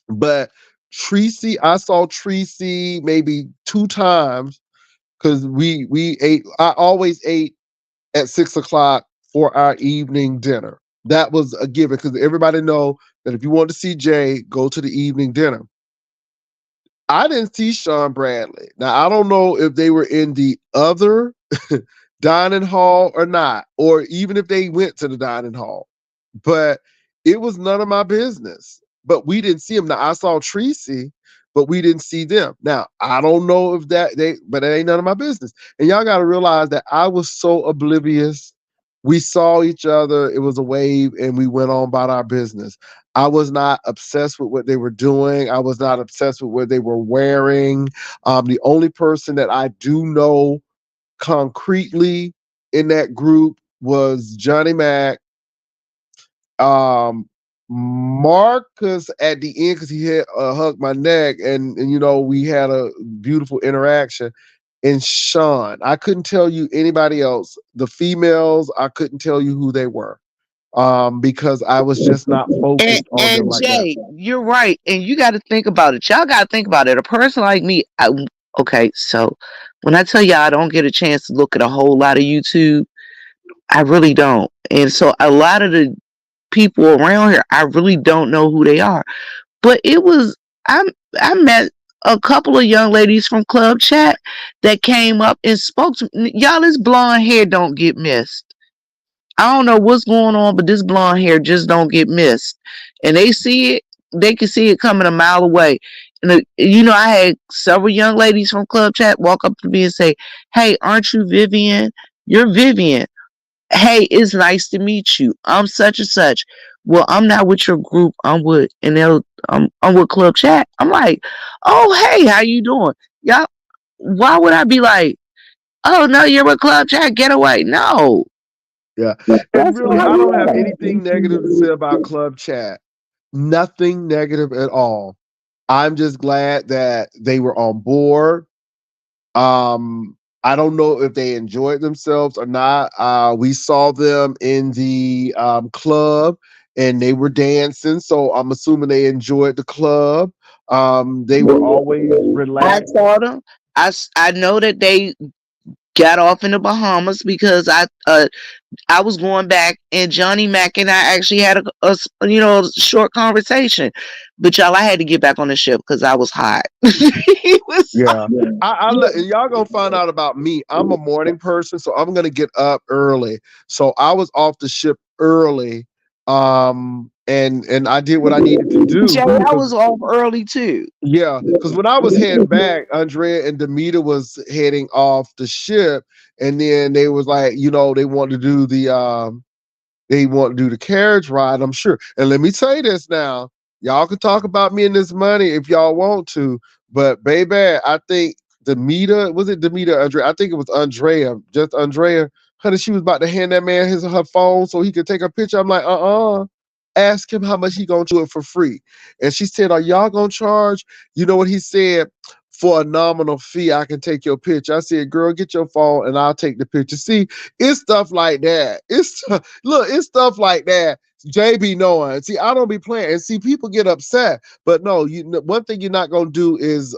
But Tracy, I saw Tracy maybe two times because we ate. I always ate at 6 o'clock for our evening dinner. That was a given because everybody know that if you want to see Jay, go to the evening dinner. I didn't see Sean Bradley. Now I don't know if they were in the other dining hall or not, or even if they went to the dining hall. But it was none of my business. But we didn't see him. Now I saw Tracy, but we didn't see them. Now I don't know if but it ain't none of my business. And y'all got to realize that I was so oblivious We saw each other. It was a wave, and we went on about our business. I was not obsessed with what they were doing. I was not obsessed with what they were wearing. The only person that I do know concretely in that group was Johnny Mac, um, Marcus at the end because he had hugged my neck, and we had a beautiful interaction. And Sean, I couldn't tell you anybody else. The females, I couldn't tell you who they were, because I was just not focused on them And like that. Jay, you're right. And you got to think about it. Y'all got to think about it. A person like me, okay, so when I tell y'all I don't get a chance to look at a whole lot of YouTube, I really don't. And so a lot of the people around here, I really don't know who they are. But I I met a couple of young ladies from Club Chat that came up and spoke to me. Y'all, this blonde hair don't get missed. I don't know what's going on, but this blonde hair just don't get missed. And they can see it coming a mile away. And I had several young ladies from Club Chat walk up to me and say, "Hey, aren't you Vivian? You're Vivian. Hey, it's nice to meet you. I'm such and such. Well, I'm not with your group. I'm with Club Chat." I'm like, "Oh, hey, how you doing? Y'all, why would I be like, oh no, you're with Club Chat, get away? No. Yeah. And That's really, not I don't have how anything negative to say about Club Chat. Nothing negative at all. I'm just glad that they were on board. I don't know if they enjoyed themselves or not. We saw them in the club and they were dancing, so I'm assuming they enjoyed the club. They were always I relaxed. saw them. I know that they got off in the Bahamas because I was going back and Johnny Mac and I actually had a short conversation. But y'all, I had to get back on the ship because I was hot. He was Yeah. And y'all gonna find out about me. I'm a morning person, so I'm gonna get up early. So I was off the ship early. And I did what I needed to Jay, do I because was off early too. yeah, because when I was heading back, Andrea and Demita was heading off the ship, and then they was like, they wanted to do the carriage ride, I'm sure. And let me tell you this now. Y'all can talk about me and this money if y'all want to, but baby, I think Demita, was it Demita Andrea? I think it was Andrea, just Andrea. Honey, she was about to hand that man her phone so he could take a picture. I'm like, ask him how much he gonna do it for free. And she said, are y'all gonna charge? You know what he said? For a nominal fee, I can take your picture. I said, girl, get your phone and I'll take the picture. See, it's stuff like that. Look, it's stuff like that. JB knowing. See, I don't be playing. And see, people get upset. But no, one thing you're not gonna do is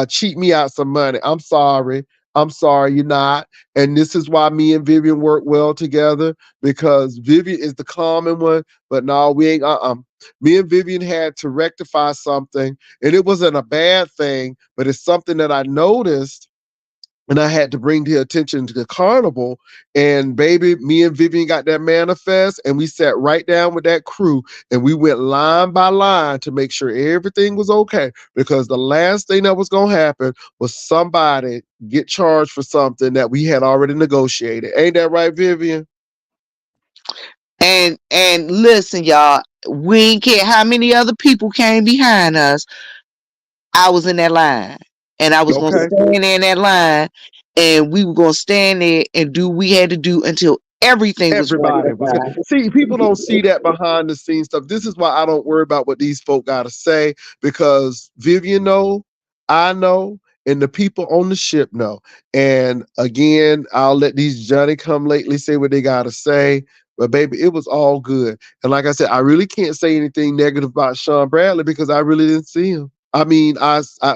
cheat me out some money. I'm sorry. I'm sorry, you're not. And this is why me and Vivian work well together, because Vivian is the common one, but no, we ain't me and Vivian had to rectify something, and it wasn't a bad thing, but it's something that I noticed and I had to bring the attention to the carnival. And baby, me and Vivian got that manifest, and we sat right down with that crew, and we went line by line to make sure everything was okay. Because the last thing that was gonna happen was somebody get charged for something that we had already negotiated. Ain't that right, Vivian? And listen, y'all, we ain't care how many other people came behind us. I was in that line. And I was gonna Okay. stand in that line and we were gonna stand there and do what we had to do until everything was Everybody was good. rectified. See, people don't see that behind the scenes stuff. This is why I don't worry about what these folk gotta say, because Vivian know, I know, and the people on the ship know. And again, I'll let these Johnny come lately say what they gotta say. But baby, it was all good. And like I said, I really can't say anything negative about Sean Bradley because I really didn't see him. I mean,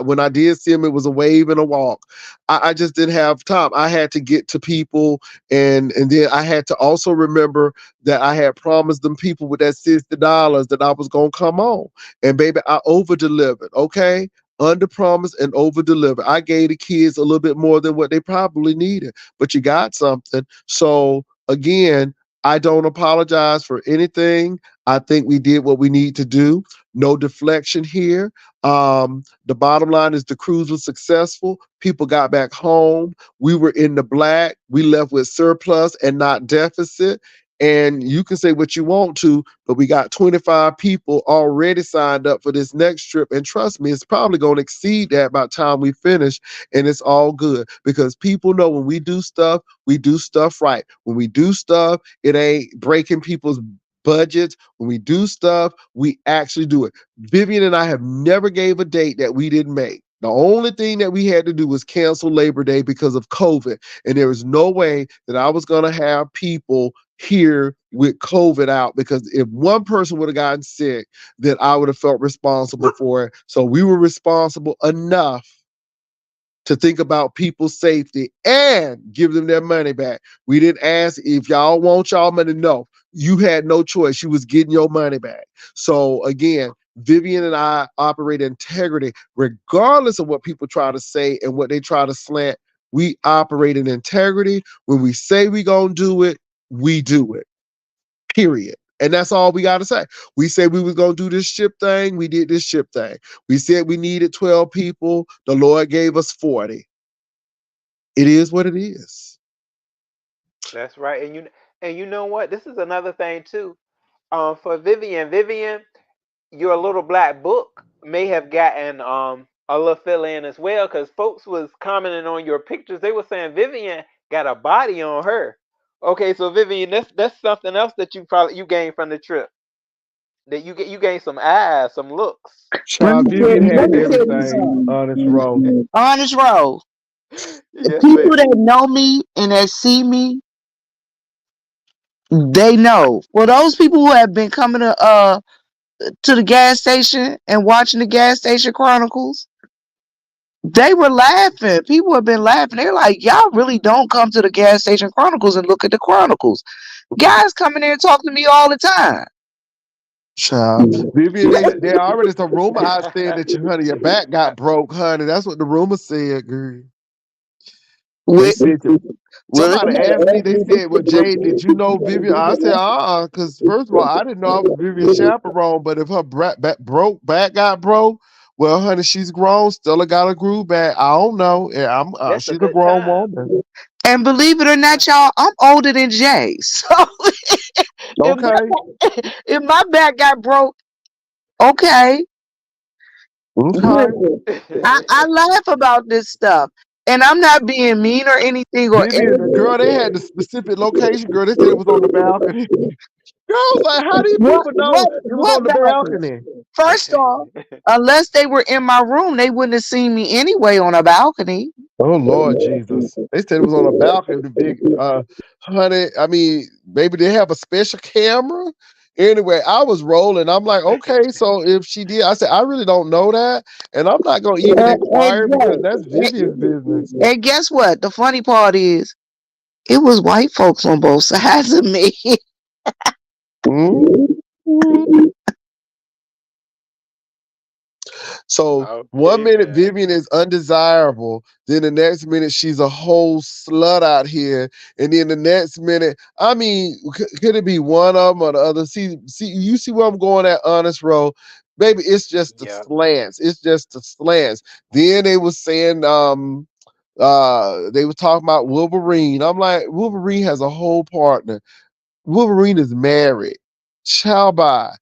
when I did see him, it was a wave and a walk. I just didn't have time. I had to get to people, and then I had to also remember that I had promised them people with that $60 that I was gonna come on. And baby, I over delivered. Okay. Under promise and over deliver. I gave the kids a little bit more than what they probably needed, but you got something. So again, I don't apologize for anything. I think we did what we need to do. No deflection here. The bottom line is the cruise was successful. People got back home. We were in the black. We left with surplus and not deficit. And you can say what you want to, but we got 25 people already signed up for this next trip. And trust me, it's probably going to exceed that by the time we finish. And it's all good because people know when we do stuff right. When we do stuff, it ain't breaking people's budgets. When we do stuff, we actually do it. Vivian and I have never gave a date that we didn't make. The only thing that we had to do was cancel Labor Day because of COVID. And there was no way that I was going to have people here with COVID out because if one person would have gotten sick, then I would have felt responsible for it. So we were responsible enough to think about people's safety and give them their money back. We didn't ask if y'all want y'all money. No, you had no choice. You was getting your money back. So again, Vivian and I operate integrity, regardless of what people try to say and what they try to slant. We operate in integrity. When we say we gonna do it, we do it. Period. And that's all we got to say. We said we was going to do this ship thing. We did this ship thing. We said we needed 12 people. The Lord gave us 40. It is what it is. That's right. And you know what? This is another thing too. For Vivian, your little black book may have gotten a little fill in as well because folks was commenting on your pictures. They were saying Vivian got a body on her. Okay, so Vivian, that's something else that you gained from the trip. That you gained some eyes, some looks. Child, Vivian Let had me tell you everything. Honest something. row. Honest roll. The Yes, people ma'am. that know me and that see me, they know. For those people who have been coming to the gas station and watching the gas station chronicles, they were laughing. People have been laughing. They're like, y'all really don't come to the gas station chronicles and look at the chronicles. Guys come in there and talk to me all the time. Child, Vivian, they already some rumor out there that your back got broke, honey. That's what the rumor said, girl. They With, said well, somebody asked me. They said, "Well, Jay, did you know Vivian?" I said, because first of all, I didn't know I was Vivian chaperone. But if her back got broke, well, honey, she's grown. Still got a groove back. I don't know. Yeah, That's a she's a good grown time. woman. and believe it or not, y'all, I'm older than Jay. So if Okay. if my back got broke, okay. Okay. Listen, I laugh about this stuff. And I'm not being mean or anything or Vivian, girl, they arrogant. had the specific location. Girl, they said it was on the balcony. Girl, I was like, how do you What people know what it was on what the balcony? balcony? First off, unless they were in my room, they wouldn't have seen me anyway on a balcony. Oh Lord Jesus. They said it was on a balcony, the big honey. I mean, maybe they have a special camera. Anyway, I was rolling. I'm like, okay, so if she did, I said, I really don't know that. And I'm not gonna even inquire because that's Vivian's business. And guess what? The funny part is it was white folks on both sides of me. Mhm. So one Okay, minute man. Vivian is undesirable, then the next minute she's a whole slut out here, and then the next minute, I mean, could it be one of them or the other? See, you see where I'm going at, honest row, baby. It's just the Yep. slants. It's just the slants. Then they was saying, they were talking about Wolverine. I'm like, Wolverine has a whole partner. Wolverine is married. Ciao bye.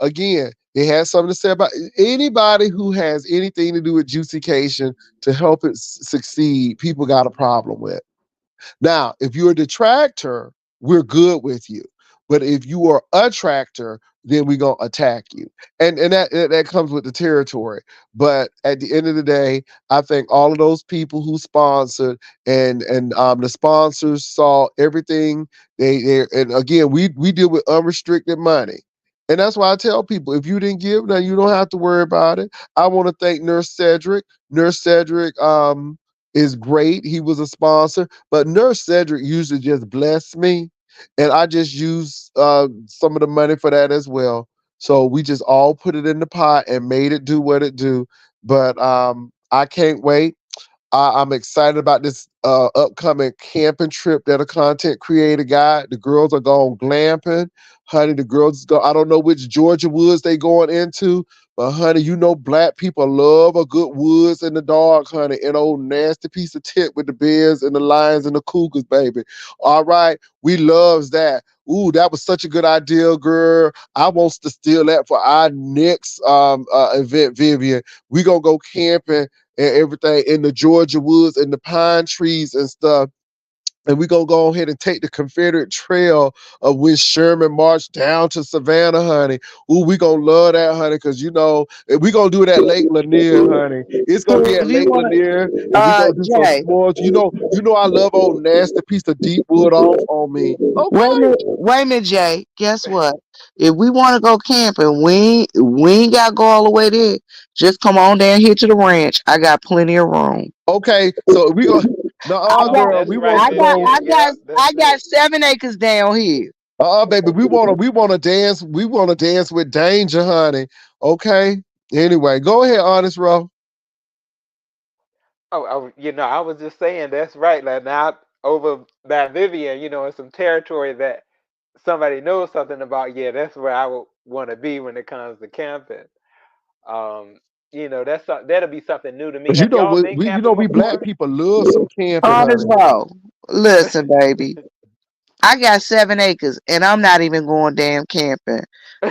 Again, they had something to say about anybody who has anything to do with juicycation to help it succeed. People got a problem with. Now, if you're a detractor, we're good with you. But if you are a tractor, then we're gonna attack you. And that comes with the territory. But at the end of the day, I think all of those people who sponsored and the sponsors saw everything they and again we deal with unrestricted money. And that's why I tell people if you didn't give, now you don't have to worry about it. I want to thank Nurse Cedric. Nurse Cedric is great. He was a sponsor, but Nurse Cedric usually just bless me, and I just use some of the money for that as well. So we just all put it in the pot and made it do what it do. But I can't wait. I'm excited about this upcoming camping trip that a content creator got. The girls are going glamping. Honey, the girls go, I don't know which Georgia woods they going into, but honey, you know black people love a good woods in the dark, honey. An old nasty piece of tit with the bears and the lions and the cougars, baby. All right. We loves that. Ooh, that was such a good idea, girl. I wants to steal that for our next event, Vivian. We gonna go camping and everything in the Georgia woods and the pine trees and stuff. And we're gonna go ahead and take the Confederate trail of when Sherman marched down to Savannah, honey. Ooh, we gonna love that, honey, because you know, we gonna do it at Lake Lanier, honey. It's So gonna be at if you Lake want Lanier, and we gonna do some Jay, s'mores. You know I love old nasty piece of deep wood off on me. Okay. wait a minute, Jay. Guess what? If we want to go camping, we ain't got to go all the way there. Just come on down here to the ranch. I got plenty of room. Okay, so we gonna I no got, girl, That's we right, want to go. Vivian. Yeah, I that's got it. 7 acres down here. Baby, we wanna dance. We wanna dance with danger, honey. Okay. Anyway, go ahead, honest Ro. I was just saying that's right. Like now over by Vivian, in some territory that somebody knows something about. Yeah, that's where I would want to be when it comes to camping. Um, that'll be something new to me. Cause you Have know y'all we, been we you know camping we black before? people love some camping, Honest, honey. bro. Listen, baby. I got 7 acres, and I'm not even going damn camping.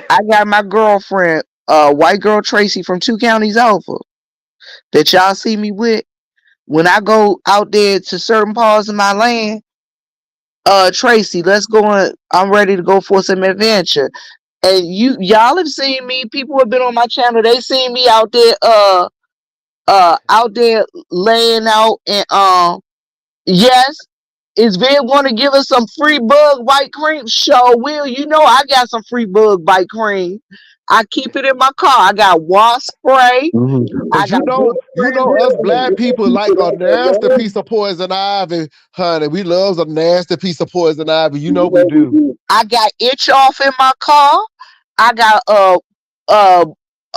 I got my girlfriend, white girl Tracy from 2 counties over, that y'all see me with. When I go out there to certain parts of my land, Tracy, let's go on. I'm ready to go for some adventure. And y'all have seen me. People who have been on my channel. They seen me out there, out there laying out. And yes, is Viv going to give us some free bug white cream? Sure will. You know I got some free bug white cream. I keep it in my car. I got wasp spray. I Cause got good you friends know us black people like a nasty in piece of poison ivy, honey. We love a nasty piece of poison ivy. You know we do. I got itch off in my car. I got uh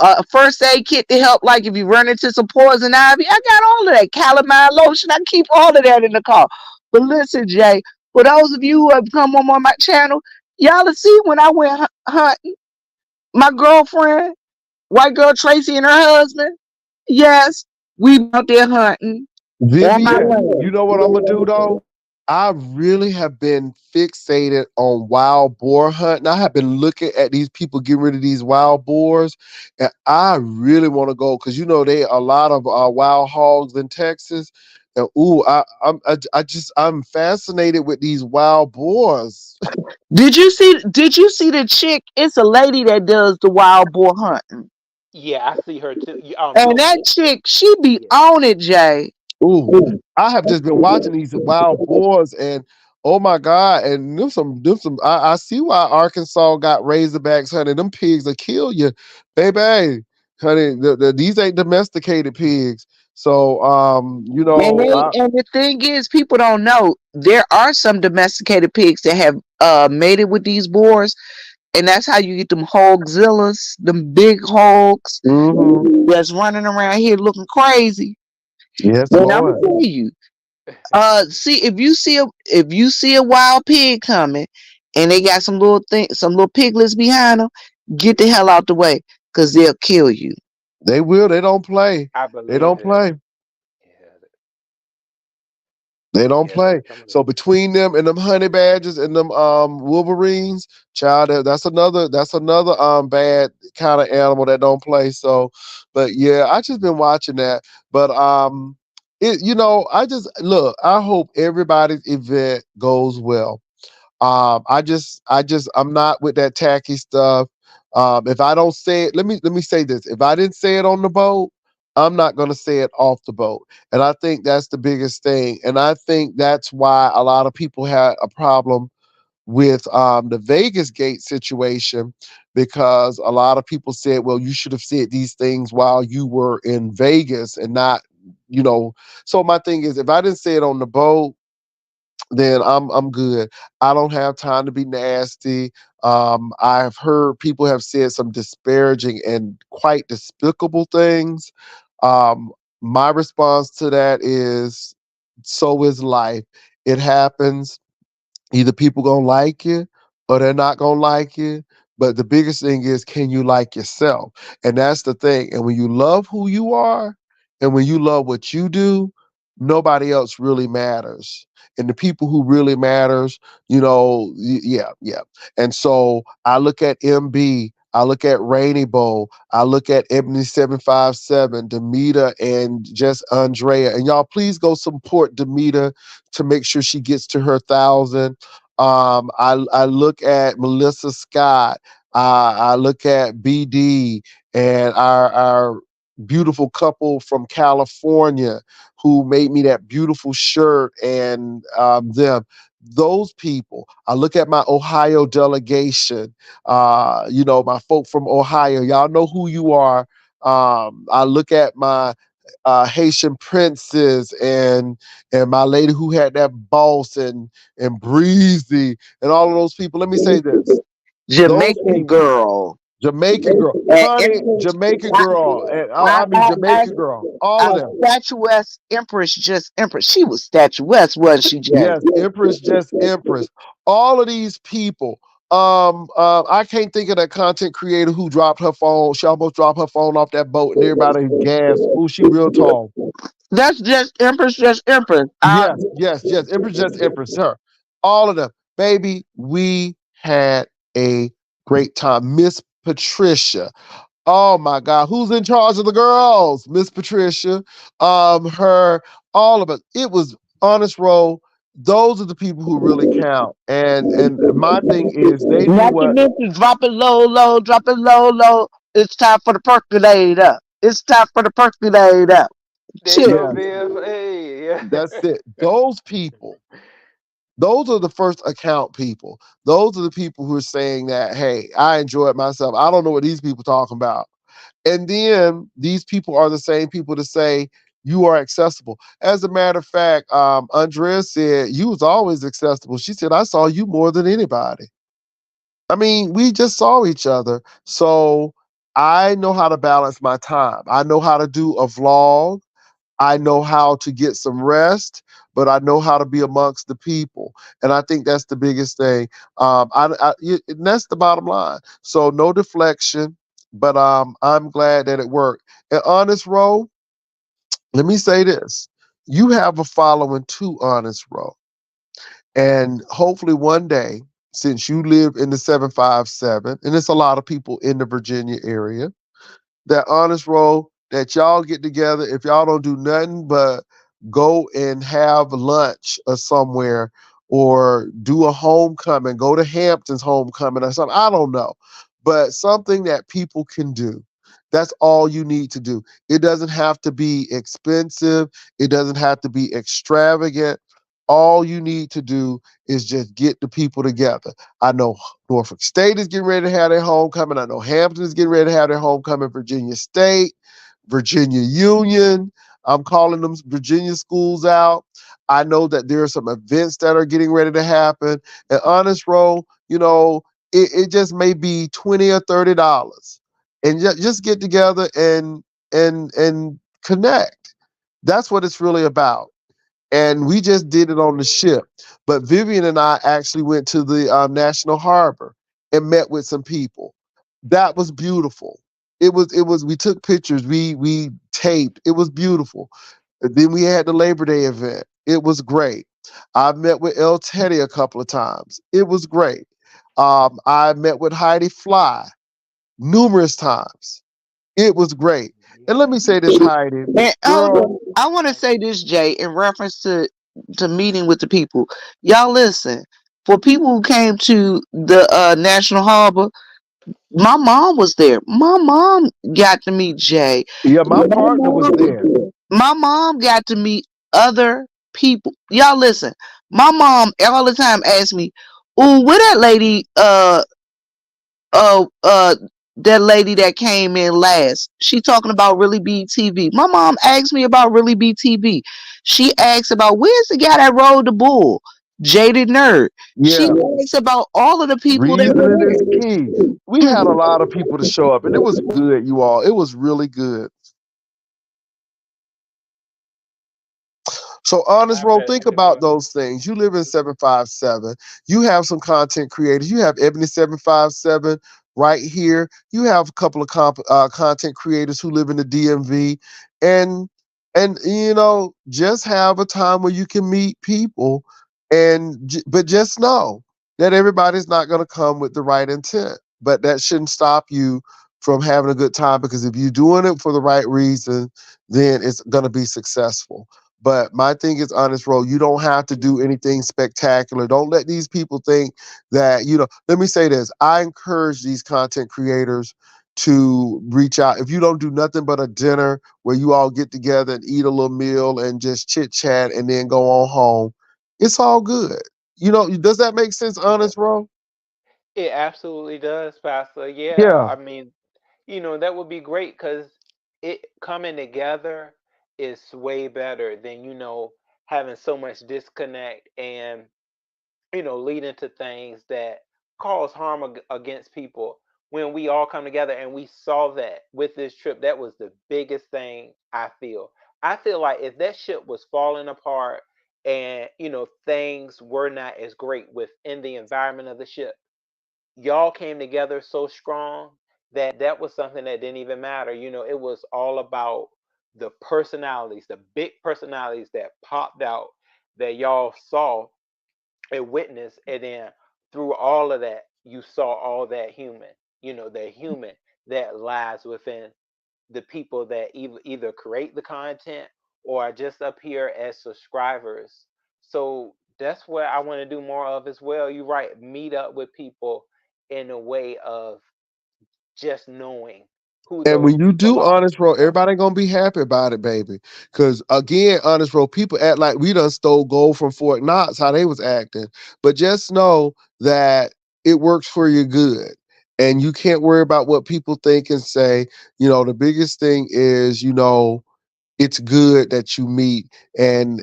a first aid kit to help, like if you run into some poison ivy. I got all of that calamine lotion. I keep all of that in the car. But listen, Jay, for those of you who have come on my channel, y'all will see when I went hunting. My girlfriend, white girl Tracy, and her husband. Yes, we out there hunting on my Vivian, you land. know what I'm gonna do though? I really have been fixated on wild boar hunting. I have been looking at these people getting rid of these wild boars, and I really want to go because you know they a lot of wild hogs in Texas, and ooh, I'm fascinated with these wild boars. Did you see the chick? It's a lady that does the wild boar hunting. Yeah, I see her too. And that chick, she be Yeah, on it, Jay. Ooh, I have just been watching these wild boars, and oh my god, and them some. I see why Arkansas got Razorbacks, honey. Them pigs will kill you, baby. Honey, these ain't domesticated pigs. So, And the thing is, people don't know there are some domesticated pigs that have mated with these boars, and that's how you get them hogzillas, them big hogs hmm that's running around here looking crazy. yes, And I'm gonna Lord. tell you, see if you see a wild pig coming, and they got some little piglets behind them, get the hell out the way, cause they'll kill you. They will. They don't play. I They believe don't it. play. Yeah, They don't yeah. play. Some of So them. between them and them honey badgers and them wolverines, child, that's another bad kind of animal that don't play. So, but yeah, I just been watching that. But I just look. I hope everybody's event goes well. I'm not with that tacky stuff. If I don't say it, let me say this. If I didn't say it on the boat, I'm not gonna say it off the boat. And I think that's the biggest thing. And I think that's why a lot of people had a problem with the Vegas gate situation because a lot of people said, well, you should have said these things while you were in Vegas and not, you know. So my thing is, if I didn't say it on the boat, then I'm good. I don't have time to be nasty. I've heard people have said some disparaging and quite despicable things. Um, My response to that is, so is life. It happens. Either people gonna like you or they're not gonna like you. But the biggest thing is, can you like yourself? And that's the thing. And when you love who you are and when you love what you do, nobody else really matters. And the people who really matters, yeah, yeah. And so I look at MB, I look at Rainy Bowl, I look at Ebony 757, Demita, and just Andrea. And y'all, please go support Demita to make sure she gets to her 1,000. I look at Melissa Scott. I look at BD and our beautiful couple from California who made me that beautiful shirt, and them. Those people. I look at my Ohio delegation. My folk from Ohio. Y'all know who you are. I look at my Haitian princes and my lady who had that boss and breezy and all of those people. Let me say this: those Jamaican people, girl. Jamaican girl, And honey, Empress, Jamaican I, girl, and I, I mean I, I, Jamaican girl, all of I them. statuesque Empress, just Empress. She was statuesque, wasn't she, Jay? Yes, Empress, just Empress. All of these people. I can't think of that content creator who dropped her phone. She almost dropped her phone off that boat, and everybody gasped. Oh, she real tall. That's just Empress, just Empress. Yes, yes, yes. Empress, just Empress, her. All of them. Baby, we had a great time. Miss Patricia. Oh my God. Who's in charge of the girls? Miss Patricia. Her, all of us. It was honest roll. Those are the people who really count. And my thing is they do Not to what mention drop it low, low, drop it low, low. It's time for the percolator. It's time for the percolator. There you go, Chill. yes, Viv. Hey, yeah. that's it. Those people. Those are the first account people. Those are the people who are saying that, hey, I enjoyed myself. I don't know what these people talking about. And then these people are the same people to say you are accessible. As a matter of fact, Andrea said you was always accessible. She said I saw you more than anybody. I mean, we just saw each other. So I know how to balance my time. I know how to do a vlog. I know how to get some rest, but I know how to be amongst the people, and I think that's the biggest thing. And that's the bottom line. So no deflection, but I'm glad that it worked. And Honest Row, let me say this: you have a following too, Honest Row, and hopefully one day, since you live in the 757, and it's a lot of people in the Virginia area, that honest roll that y'all get together if y'all don't do nothing but go and have lunch or somewhere or do a homecoming, go to Hampton's homecoming or something. I don't know. But something that people can do. That's all you need to do. It doesn't have to be expensive. It doesn't have to be extravagant. All you need to do is just get the people together. I know Norfolk State is getting ready to have their homecoming. I know Hampton is getting ready to have their homecoming. Virginia State, Virginia Union. I'm calling them Virginia schools out. I know that there are some events that are getting ready to happen. And honest roll, it just may be 20 or $30. And just get together and connect. That's what it's really about, and we just did it on the ship. But Vivian and I actually went to the National Harbor and met with some people. That was beautiful. It was. We took pictures. We taped. It was beautiful. And then we had the Labor Day event. It was great. I met with El Teddy a couple of times. It was great. I met with Heidi Fly numerous times. It was great. And let me say this, Heidi, And hold girl. on. I want to say this, Jay, in reference to meeting with the people. Y'all listen. For people who came to the National Harbor, my mom was there. My mom got to meet Jay. Yeah, my partner was there. My mom got to meet other people. Y'all listen. My mom all the time asks me, "Oh, where that lady? Uh, uh, that lady that came in last. She talking about Really BTV. My mom asked me about Really BTV. She asked about where's the guy that rode the bull, Jaded Nerd. She Yeah. asked about all of the people that Reasoning is were key. We there. had a lot of people to show up, and it was good, you all. It was really good. So, honest, I bro, bet think it about will. those things. You live in 757. You have some content creators. You have Ebony 757 right here. You have a couple of content creators who live in the DMV, and just have a time where you can meet people, but just know that everybody's not going to come with the right intent. But that shouldn't stop you from having a good time, because if you're doing it for the right reason, then it's going to be successful. But my thing is, honest, Ro, you don't have to do anything spectacular. Don't let these people think that, let me say this. I encourage these content creators to reach out. If you don't do nothing but a dinner where you all get together and eat a little meal and just chit chat and then go on home, it's all good. Does that make sense, Yeah, honest, Ro? it absolutely does, Pastor. Yeah, Yeah. I mean, that would be great because it coming together is way better than having so much disconnect and leading to things that cause harm against people. When we all come together, and we saw that with this trip, that was the biggest thing. I feel like if that ship was falling apart and things were not as great within the environment of the ship, y'all came together so strong that that was something that didn't even matter. It was all about the personalities, the big personalities that popped out, that y'all saw and witnessed, and then through all of that, you saw all that human, the human that lies within the people that either create the content or are just up here as subscribers. So that's what I want to do more of as well. You're right. Meet up with people in a way of just knowing who And those when you people do are. honest roll, everybody gonna be happy about it, baby. Cause again, honest roll, people act like we done stole gold from Fort Knox, how they was acting. But just know that it works for your good. And you can't worry about what people think and say. The biggest thing is, it's good that you meet, and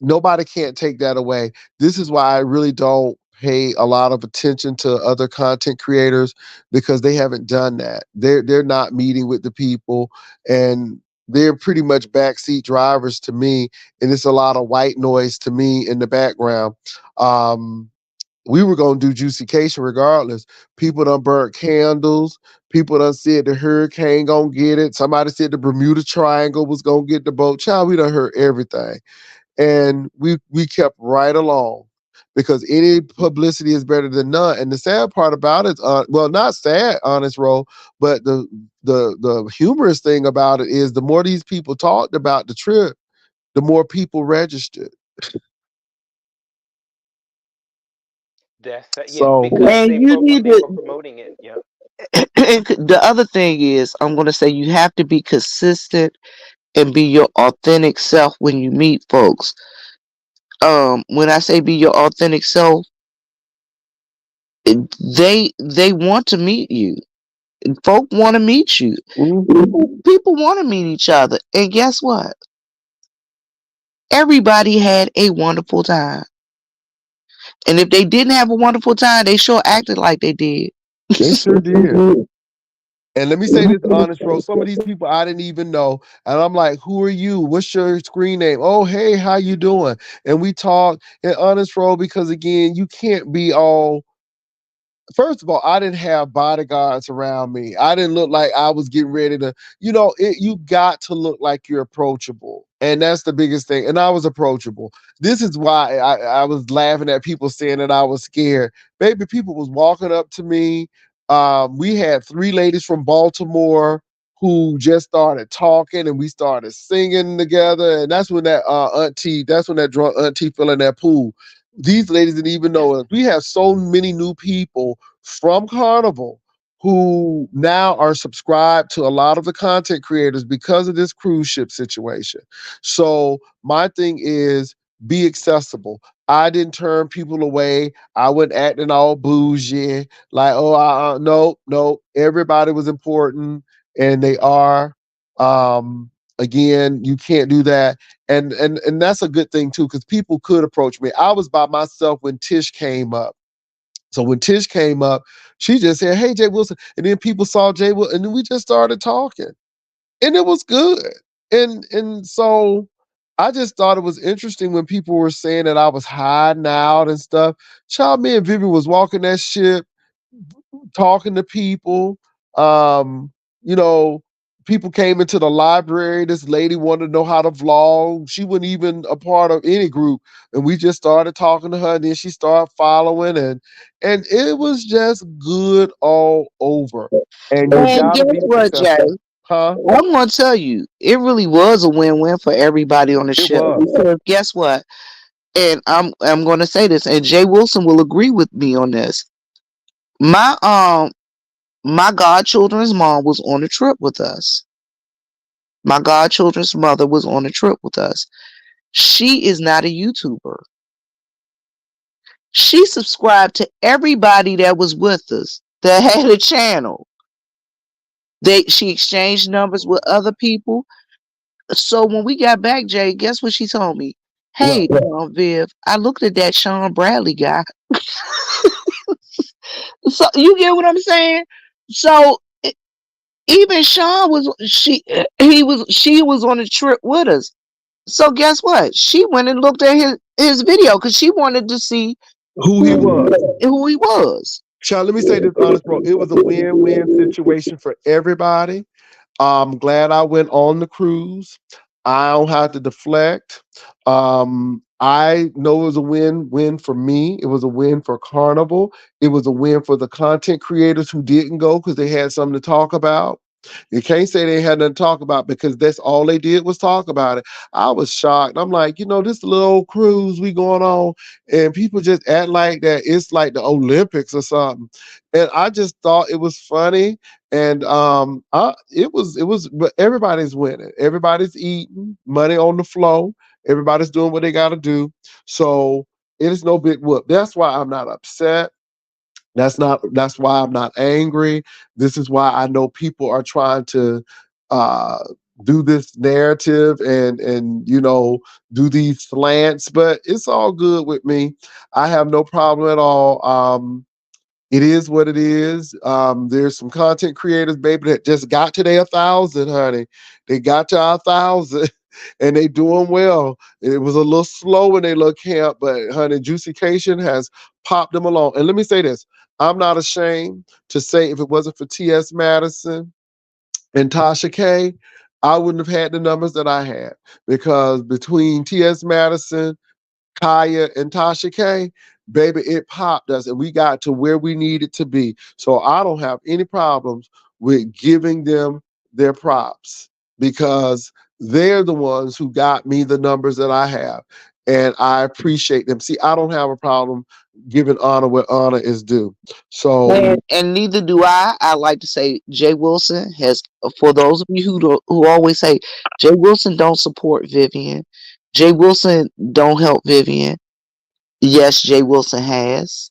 nobody can't take that away. This is why I really don't pay a lot of attention to other content creators, because they haven't done that. They're not meeting with the people, and they're pretty much backseat drivers to me, and it's a lot of white noise to me in the background. um we were gonna do juicycation regardless. People done burnt candles. People done said the hurricane gonna get it. Somebody said the Bermuda Triangle was gonna get the boat. Child, we done heard everything, and we kept right along, because any publicity is better than none. And the sad part about it, well, not sad, honest roll, but the humorous thing about it is the more these people talked about the trip, the more people registered. Yeah, So because And you need they were to. promoting it. Yeah. And the other thing is, I'm going to say you have to be consistent and be your authentic self when you meet folks. When I say be your authentic self, they want to meet you. Folk want to meet you. mhm. People want to meet each other. And guess what? Everybody had a wonderful time. And if they didn't have a wonderful time, they sure acted like they did. They sure did. And let me say this, honest, bro. Some of these people I didn't even know, and I'm like, "Who are you? What's your screen name? Oh, hey, how you doing?" And we talk. And honest, bro, because again, you can't be all. First of all, I didn't have bodyguards around me. I didn't look like I was getting ready to. You got to look like you're approachable, and that's the biggest thing. And I was approachable. This is why I was laughing at people saying that I was scared. Baby, people was walking up to me. We had three ladies from Baltimore who just started talking, and we started singing together. And that's when that's when that drunk auntie fell in that pool. These ladies didn't even know us. We have so many new people from Carnival who now are subscribed to a lot of the content creators because of this cruise ship situation. So my thing is, be accessible. I didn't turn people away. I wasn't acting all bougie, like, oh, no, no. Everybody was important, and they are. Again, you can't do that, and that's a good thing too, because people could approach me. I was by myself when Tish came up. So when Tish came up, she just said, "Hey, Jay Wilson," and then people saw Jay Wilson, and then we just started talking, and it was good. And so I just thought it was interesting when people were saying that I was hiding out and stuff. Child, me and Vivian was walking that ship, talking to people. Um, you know, people came into the library. This lady wanted to know how to vlog. She wasn't even a part of any group, and we just started talking to her. And then she started following, and it was just good all over. And you And gotta guess be what, Jay? successful, huh? I'm gonna tell you, it really was a win-win for everybody on the It show. was. Because guess what? And I'm gonna say this, and Jay Wilson will agree with me on this. My my godchildren's mom was on a trip with us. My godchildren's mother was on a trip with us. She is not a YouTuber. She subscribed to everybody that was with us that had a channel. She exchanged numbers with other people. So when we got back, Jay, guess what she told me? Hey, Well, Viv, I looked at that Sean Bradley guy. So you get what I'm saying? So even Sean was she was on a trip with us. So guess what? She went and looked at his video because she wanted to see who he who was. who he was. Child, let me say this honest, bro. It was a win-win situation for everybody. I'm glad I went on the cruise. I don't have to deflect. I know it was a win-win for me. It was a win for Carnival. It was a win for the content creators who didn't go because they had something to talk about. You can't say they had nothing to talk about because that's all they did was talk about it. I was shocked. I'm like, this little old cruise we going on, and people just act like that it's like the Olympics or something. And I just thought it was funny. And it was, but everybody's winning. Everybody's eating, money on the flow. Everybody's doing what they got to do. So it is no big whoop. That's why I'm not upset. That's why I'm not angry. This is why I know people are trying to uh do this narrative and do these slants, but it's all good with me. I have no problem at all. It is what it is. There's some content creators, baby, that just got to their 1,000, honey. They got to our 1,000 and they doing well. It was a little slow in their little camp, but honey, Juicycation has popped them along. And let me say this. I'm not ashamed to say if it wasn't for T.S. Madison and Tasha K, I wouldn't have had the numbers that I had because between T.S. Madison, Kaya and Tasha K, baby, it popped us and we got to where we needed to be. So I don't have any problems with giving them their props because they're the ones who got me the numbers that I have. And I appreciate them. See, I don't have a problem giving honor where honor is due. So, And neither do I. I like to say Jay Wilson has. For those of you who always say Jay Wilson don't support Vivian, Jay Wilson don't help Vivian. Yes, Jay Wilson has.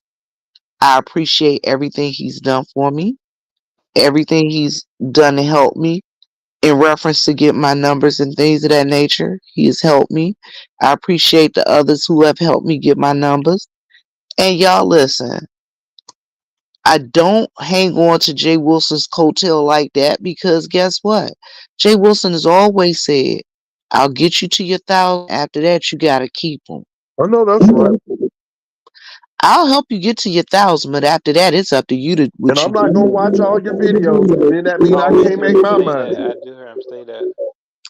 I appreciate everything he's done for me, everything he's done to help me in reference to get my numbers and things of that nature. He has helped me. I appreciate the others who have helped me get my numbers. And y'all listen, I don't hang on to Jay Wilson's coattail like that because guess what? Jay Wilson has always said, I'll get you to your 1,000. After that, you got to keep them. I know that's right. I'll help you get to your 1,000, but after that, it's up to you to And what I'm you not gonna watch all your videos because then that means I always can't hear make him my say money. that. I do hear him say that.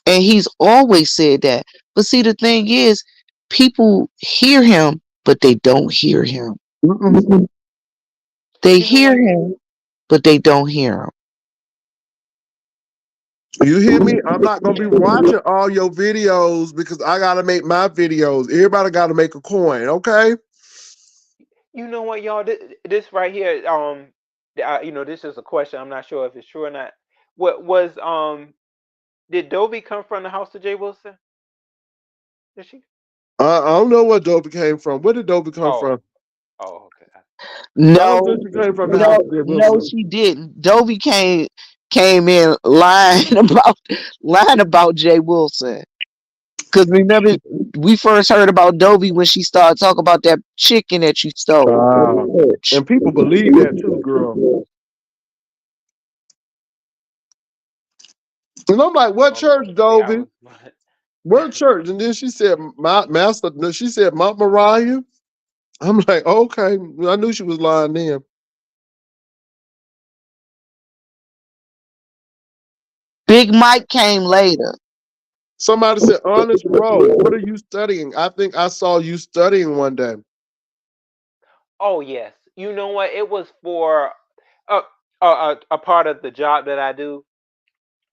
And he's always said that. But see, the thing is, people hear him, but they don't hear him. Mm-mm. They You know hear what? him, but they don't hear him. You hear me? I'm not gonna be watching all your videos because I gotta make my videos. Everybody gotta make a coin, okay? You know what, y'all? This right here, this is a question. I'm not sure if it's true or not. What was Did Dovey come from the house of Jay Wilson? Did she? I don't know where Dobie came from. Where did Dobie come Oh, from? oh, okay. I don't think No, she came from the house no, of Jay no, Wilson. she didn't. Dovey came in lying about Jay Wilson. Because remember, we first heard about Dovey when she started talking about that chicken that you stole at Ah, the church. and people believe that too, girl. And I'm like, what Oh, church, see, I Dobie? was. What church? And then she said, my master, no, she said, Mount Moriah. I'm like, okay. I knew she was lying then. Big Mike came later. Somebody said, Honest Row, what are you studying? I think I saw you studying one day. Oh yes, you know what? It was for a a part of the job that I do.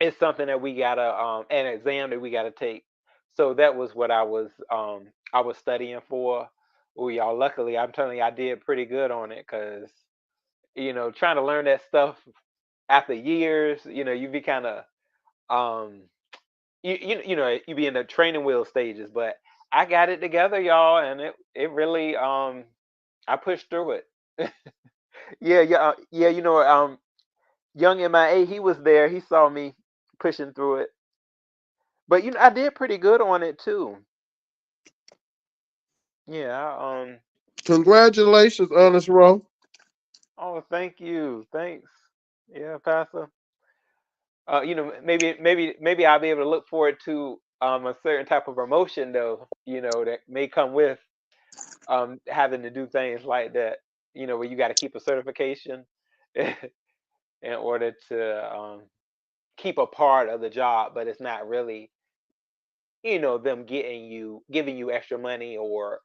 It's something that we gotta an exam that we gotta take. So that was what I was studying for. Oh y'all, luckily I'm telling you I did pretty good on it because trying to learn that stuff after years, you be kind of um you be in the training wheel stages, but I got it together, y'all, and it really I pushed through it. Yeah, yeah, yeah. Young MIA, he was there. He saw me pushing through it, but I did pretty good on it too. Yeah. Congratulations, Honest Row. Oh, thank you. Thanks. Yeah, Pastor. Maybe I'll be able to look forward to a certain type of promotion though. That may come with having to do things like that. Where you got to keep a certification in order to keep a part of the job, but it's not really them giving you extra money or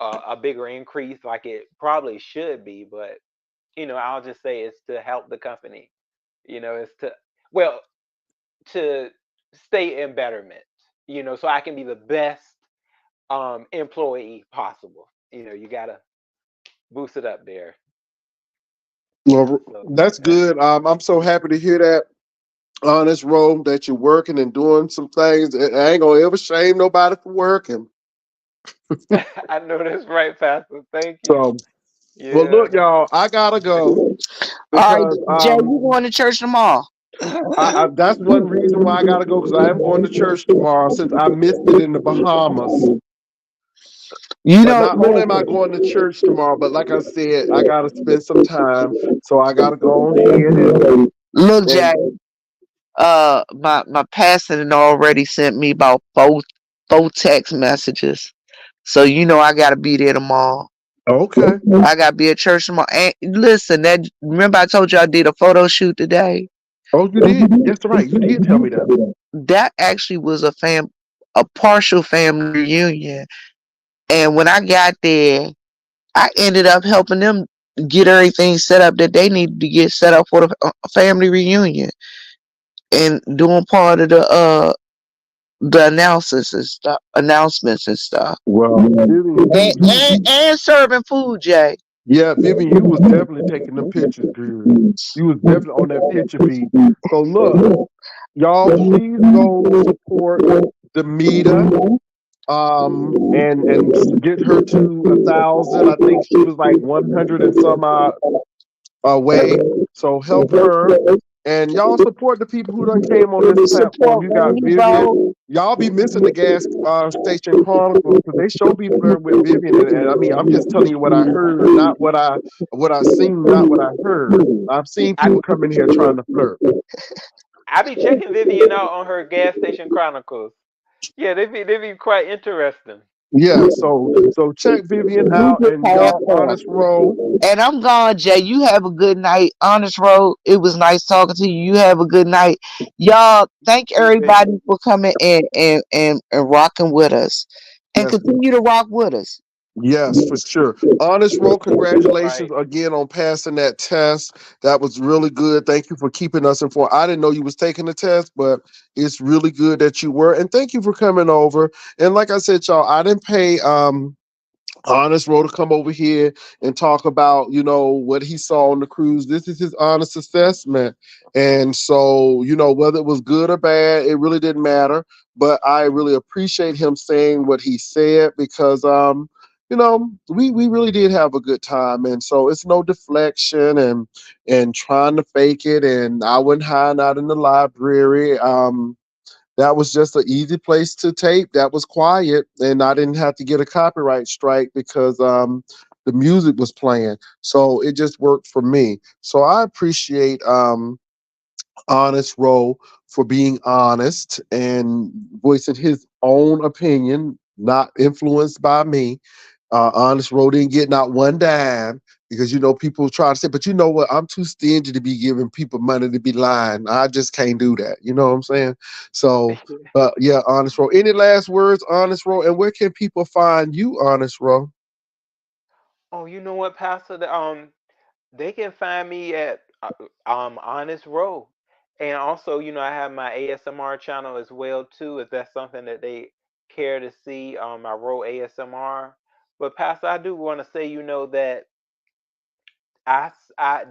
a bigger increase like it probably should be. But I'll just say it's to help the company. It's to well to stay in betterment. So I can be the best employee possible. You gotta boost it up there. Well, So that's good. I'm so happy to hear that, Honest Row, that you're working and doing some things. I ain't gonna ever shame nobody for working. I know that's right, Pastor. Thank you. So, well, Yeah. look, y'all, I gotta go All right, because Jay, you going to church tomorrow? that's one reason why I gotta go because I am going to church tomorrow since I missed it in the Bahamas. You But know, not only am I going to church tomorrow, but like I said, I gotta spend some time. So I gotta go ahead look, Jay. and My pastor had already sent me about four text messages, so I got to be there tomorrow. okay. I got to be at church tomorrow. And listen, that remember I told you I did a photo shoot today. Oh, you did. That's right. You did tell me that. That actually was a partial family reunion. And when I got there, I ended up helping them get everything set up that they needed to get set up for the family reunion and doing part of the announcements and stuff, Well, Vivian, and serving food, Jay. yeah, Vivian, you was definitely taking them pictures, girl. You was definitely on that picture beat. So look, y'all, please go support Demita, and get her to 1,000. I think she was like 100 and some odd away. So help her. And y'all support the people who done came on this platform. Support You got when you Vivian. go. Y'all be missing the gas station chronicles because they show be flirting with Vivian. And I mean, I'm just telling you what I heard, not what I seen, not what I heard. I've seen I people come in here trying to flirt. I be checking Vivian out on her gas station chronicles. Yeah, they be quite interesting. Yeah, so check Vivian You out just and have y'all fun. honest roll. And I'm gone, Jay. You have a good night. Honest Road. It was nice talking to you. You have a good night. Y'all, thank You too. everybody for coming and rocking with us. And Yes, continue to rock with us. yes, for sure. Honest roll, congratulations Right. again on passing that test. That was really good. Thank you for keeping us informed. I didn't know you was taking the test, but it's really good that you were. And thank you for coming over. And like I said, y'all, I didn't pay Honest Roll to come over here and talk about, what he saw on the cruise. This is his honest assessment. And so, whether it was good or bad, it really didn't matter. But I really appreciate him saying what he said because we really did have a good time. And so it's no deflection and trying to fake it. And I wasn't hiding out in the library. That was just an easy place to tape. That was quiet, and I didn't have to get a copyright strike because the music was playing. So it just worked for me. So I appreciate Honest Row for being honest and voicing his own opinion, not influenced by me. Honest Row didn't get not one dime because people try to say, but you know what? I'm too stingy to be giving people money to be lying. I just can't do that. You know what I'm saying? So, yeah, Honest Row. Any last words, Honest Row? And where can people find you, Honest Row? Oh, you know what, Pastor? They can find me at Honest Row, and also, I have my ASMR channel as well too. If that's something that they care to see, I Row ASMR. But Pastor, I do want to say, that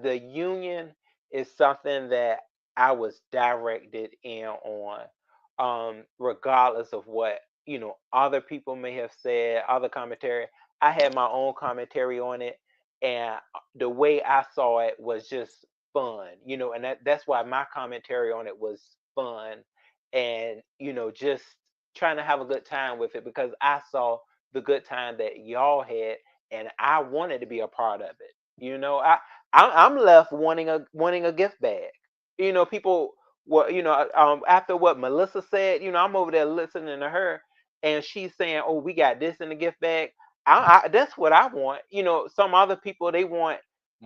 the union is something that I was directed in on, regardless of what other people may have said, other commentary. I had my own commentary on it, and the way I saw it was just fun, and that's why my commentary on it was fun, and just trying to have a good time with it because I saw the good time that y'all had, and I wanted to be a part of it. I'm left wanting a gift bag. People. What after what Melissa said, I'm over there listening to her, and she's saying, "Oh, we got this in the gift bag." That's what I want. Some other people they want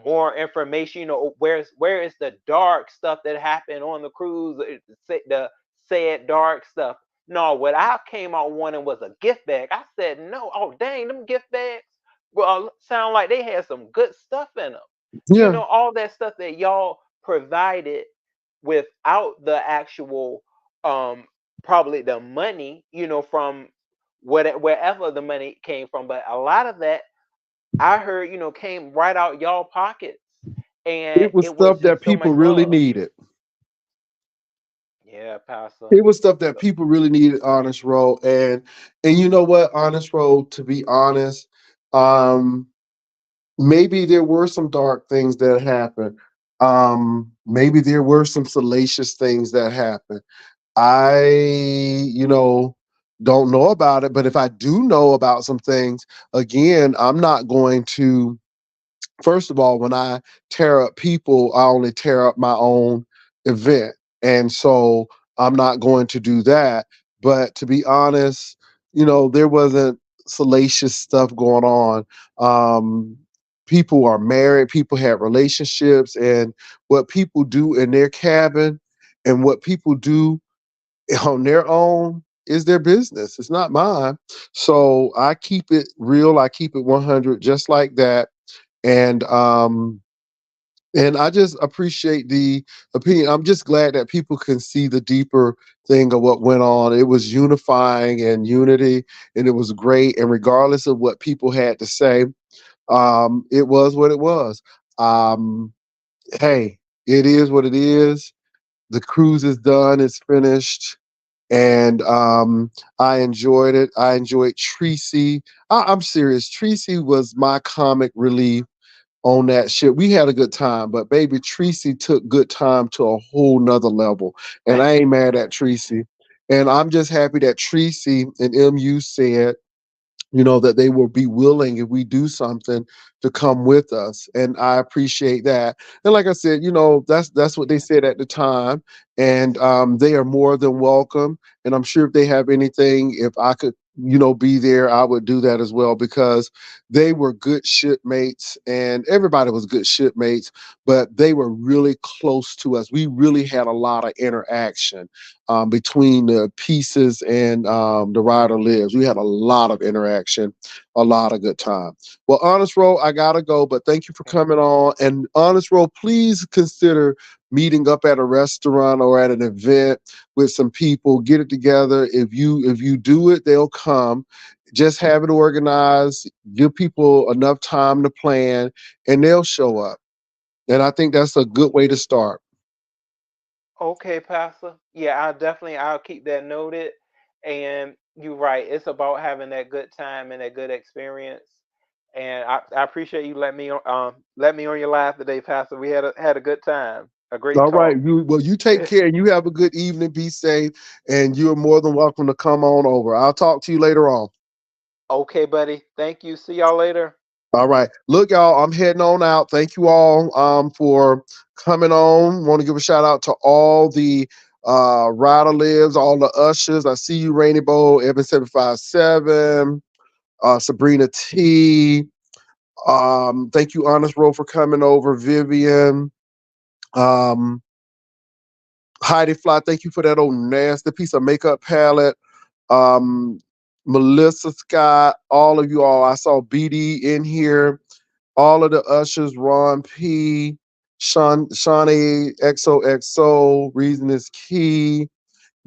more information. Where is the dark stuff that happened on the cruise? The sad dark stuff. No, what I came out wanting was a gift bag. I said no. Oh dang, them gift bags. Well, sound like they had some good stuff in them. Yeah, All that stuff that y'all provided without the actual um probably the money, from wherever the money came from. But a lot of that I heard, came right out y'all pockets. And it was it was stuff that just so people much really love. needed. Yeah, Pastor. It was stuff that people really needed, Honest Row. And you know what, Honest Row, to be honest, um, maybe there were some dark things that happened. Maybe there were some salacious things that happened. I, don't know about it, but if I do know about some things, again, I'm not going to. First of all, when I tear up people, I only tear up my own event. And so I'm not going to do that. But to be honest, there wasn't salacious stuff going on. Um, People are married, people have relationships, and what people do in their cabin and what people do on their own is their business. It's not mine. So I keep it real, I keep it 100 just like that. And I just appreciate the opinion. I'm just glad that people can see the deeper thing of what went on. It was unifying and unity, and it was great. And regardless of what people had to say, it was what it was. Um, hey, it is what it is. The cruise is done. It's finished. And I enjoyed it. I enjoyed Tracy. I'm serious. Tracy was my comic relief on that shit. We had a good time, but baby, Tracy took good time to a whole nother level. And I ain't mad at Tracy. And I'm just happy that Tracy and MU said, that they will be willing if we do something to come with us. And I appreciate that. And like I said, that's what they said at the time. And they are more than welcome. And I'm sure if they have anything, if I could, be there, I would do that as well because they were good shipmates and everybody was good shipmates, but they were really close to us. We really had a lot of interaction between the pieces and the rider lives. We had a lot of interaction, a lot of good time. Well, Honest Roll, I gotta go, but thank you for coming on. And Honest Roll, please consider meeting up at a restaurant or at an event with some people. Get it together. If you do it, they'll come. Just have it organized. Give people enough time to plan, and they'll show up. And I think that's a good way to start. Okay, Pastor. Yeah, I'll keep that noted. And you're right. It's about having that good time and that good experience. And I appreciate you let me on your live today, Pastor. We had a good time, a great All right. talk. You take care and you have a good evening. Be safe. And you're more than welcome to come on over. I'll talk to you later on. Okay, buddy. Thank you. See y'all later. All right. Look, y'all, I'm heading on out. Thank you all for coming on. Want to give a shout out to all the Ryder Lives, all the ushers. I see you, Rainy Bowl, Evan 757, Sabrina T. Thank you, Honest Row, for coming over. Vivian. Um, Heidi Fly, thank you for that old nasty piece of makeup palette. Um, Melissa Scott, all of you all. I saw BD in here. All of the ushers, Ron P, Shawnee XOXO, Reason is Key,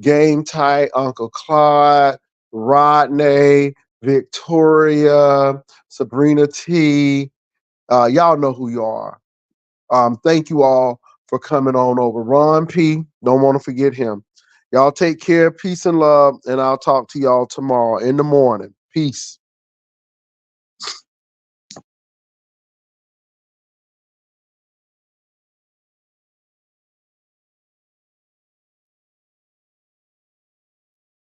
Game Tight, Uncle Clyde, Rodney, Victoria, Sabrina T. Y'all know who you are. Thank you all for coming on over. Ron P, don't want to forget him. Y'all take care, peace and love, and I'll talk to y'all tomorrow in the morning. Peace.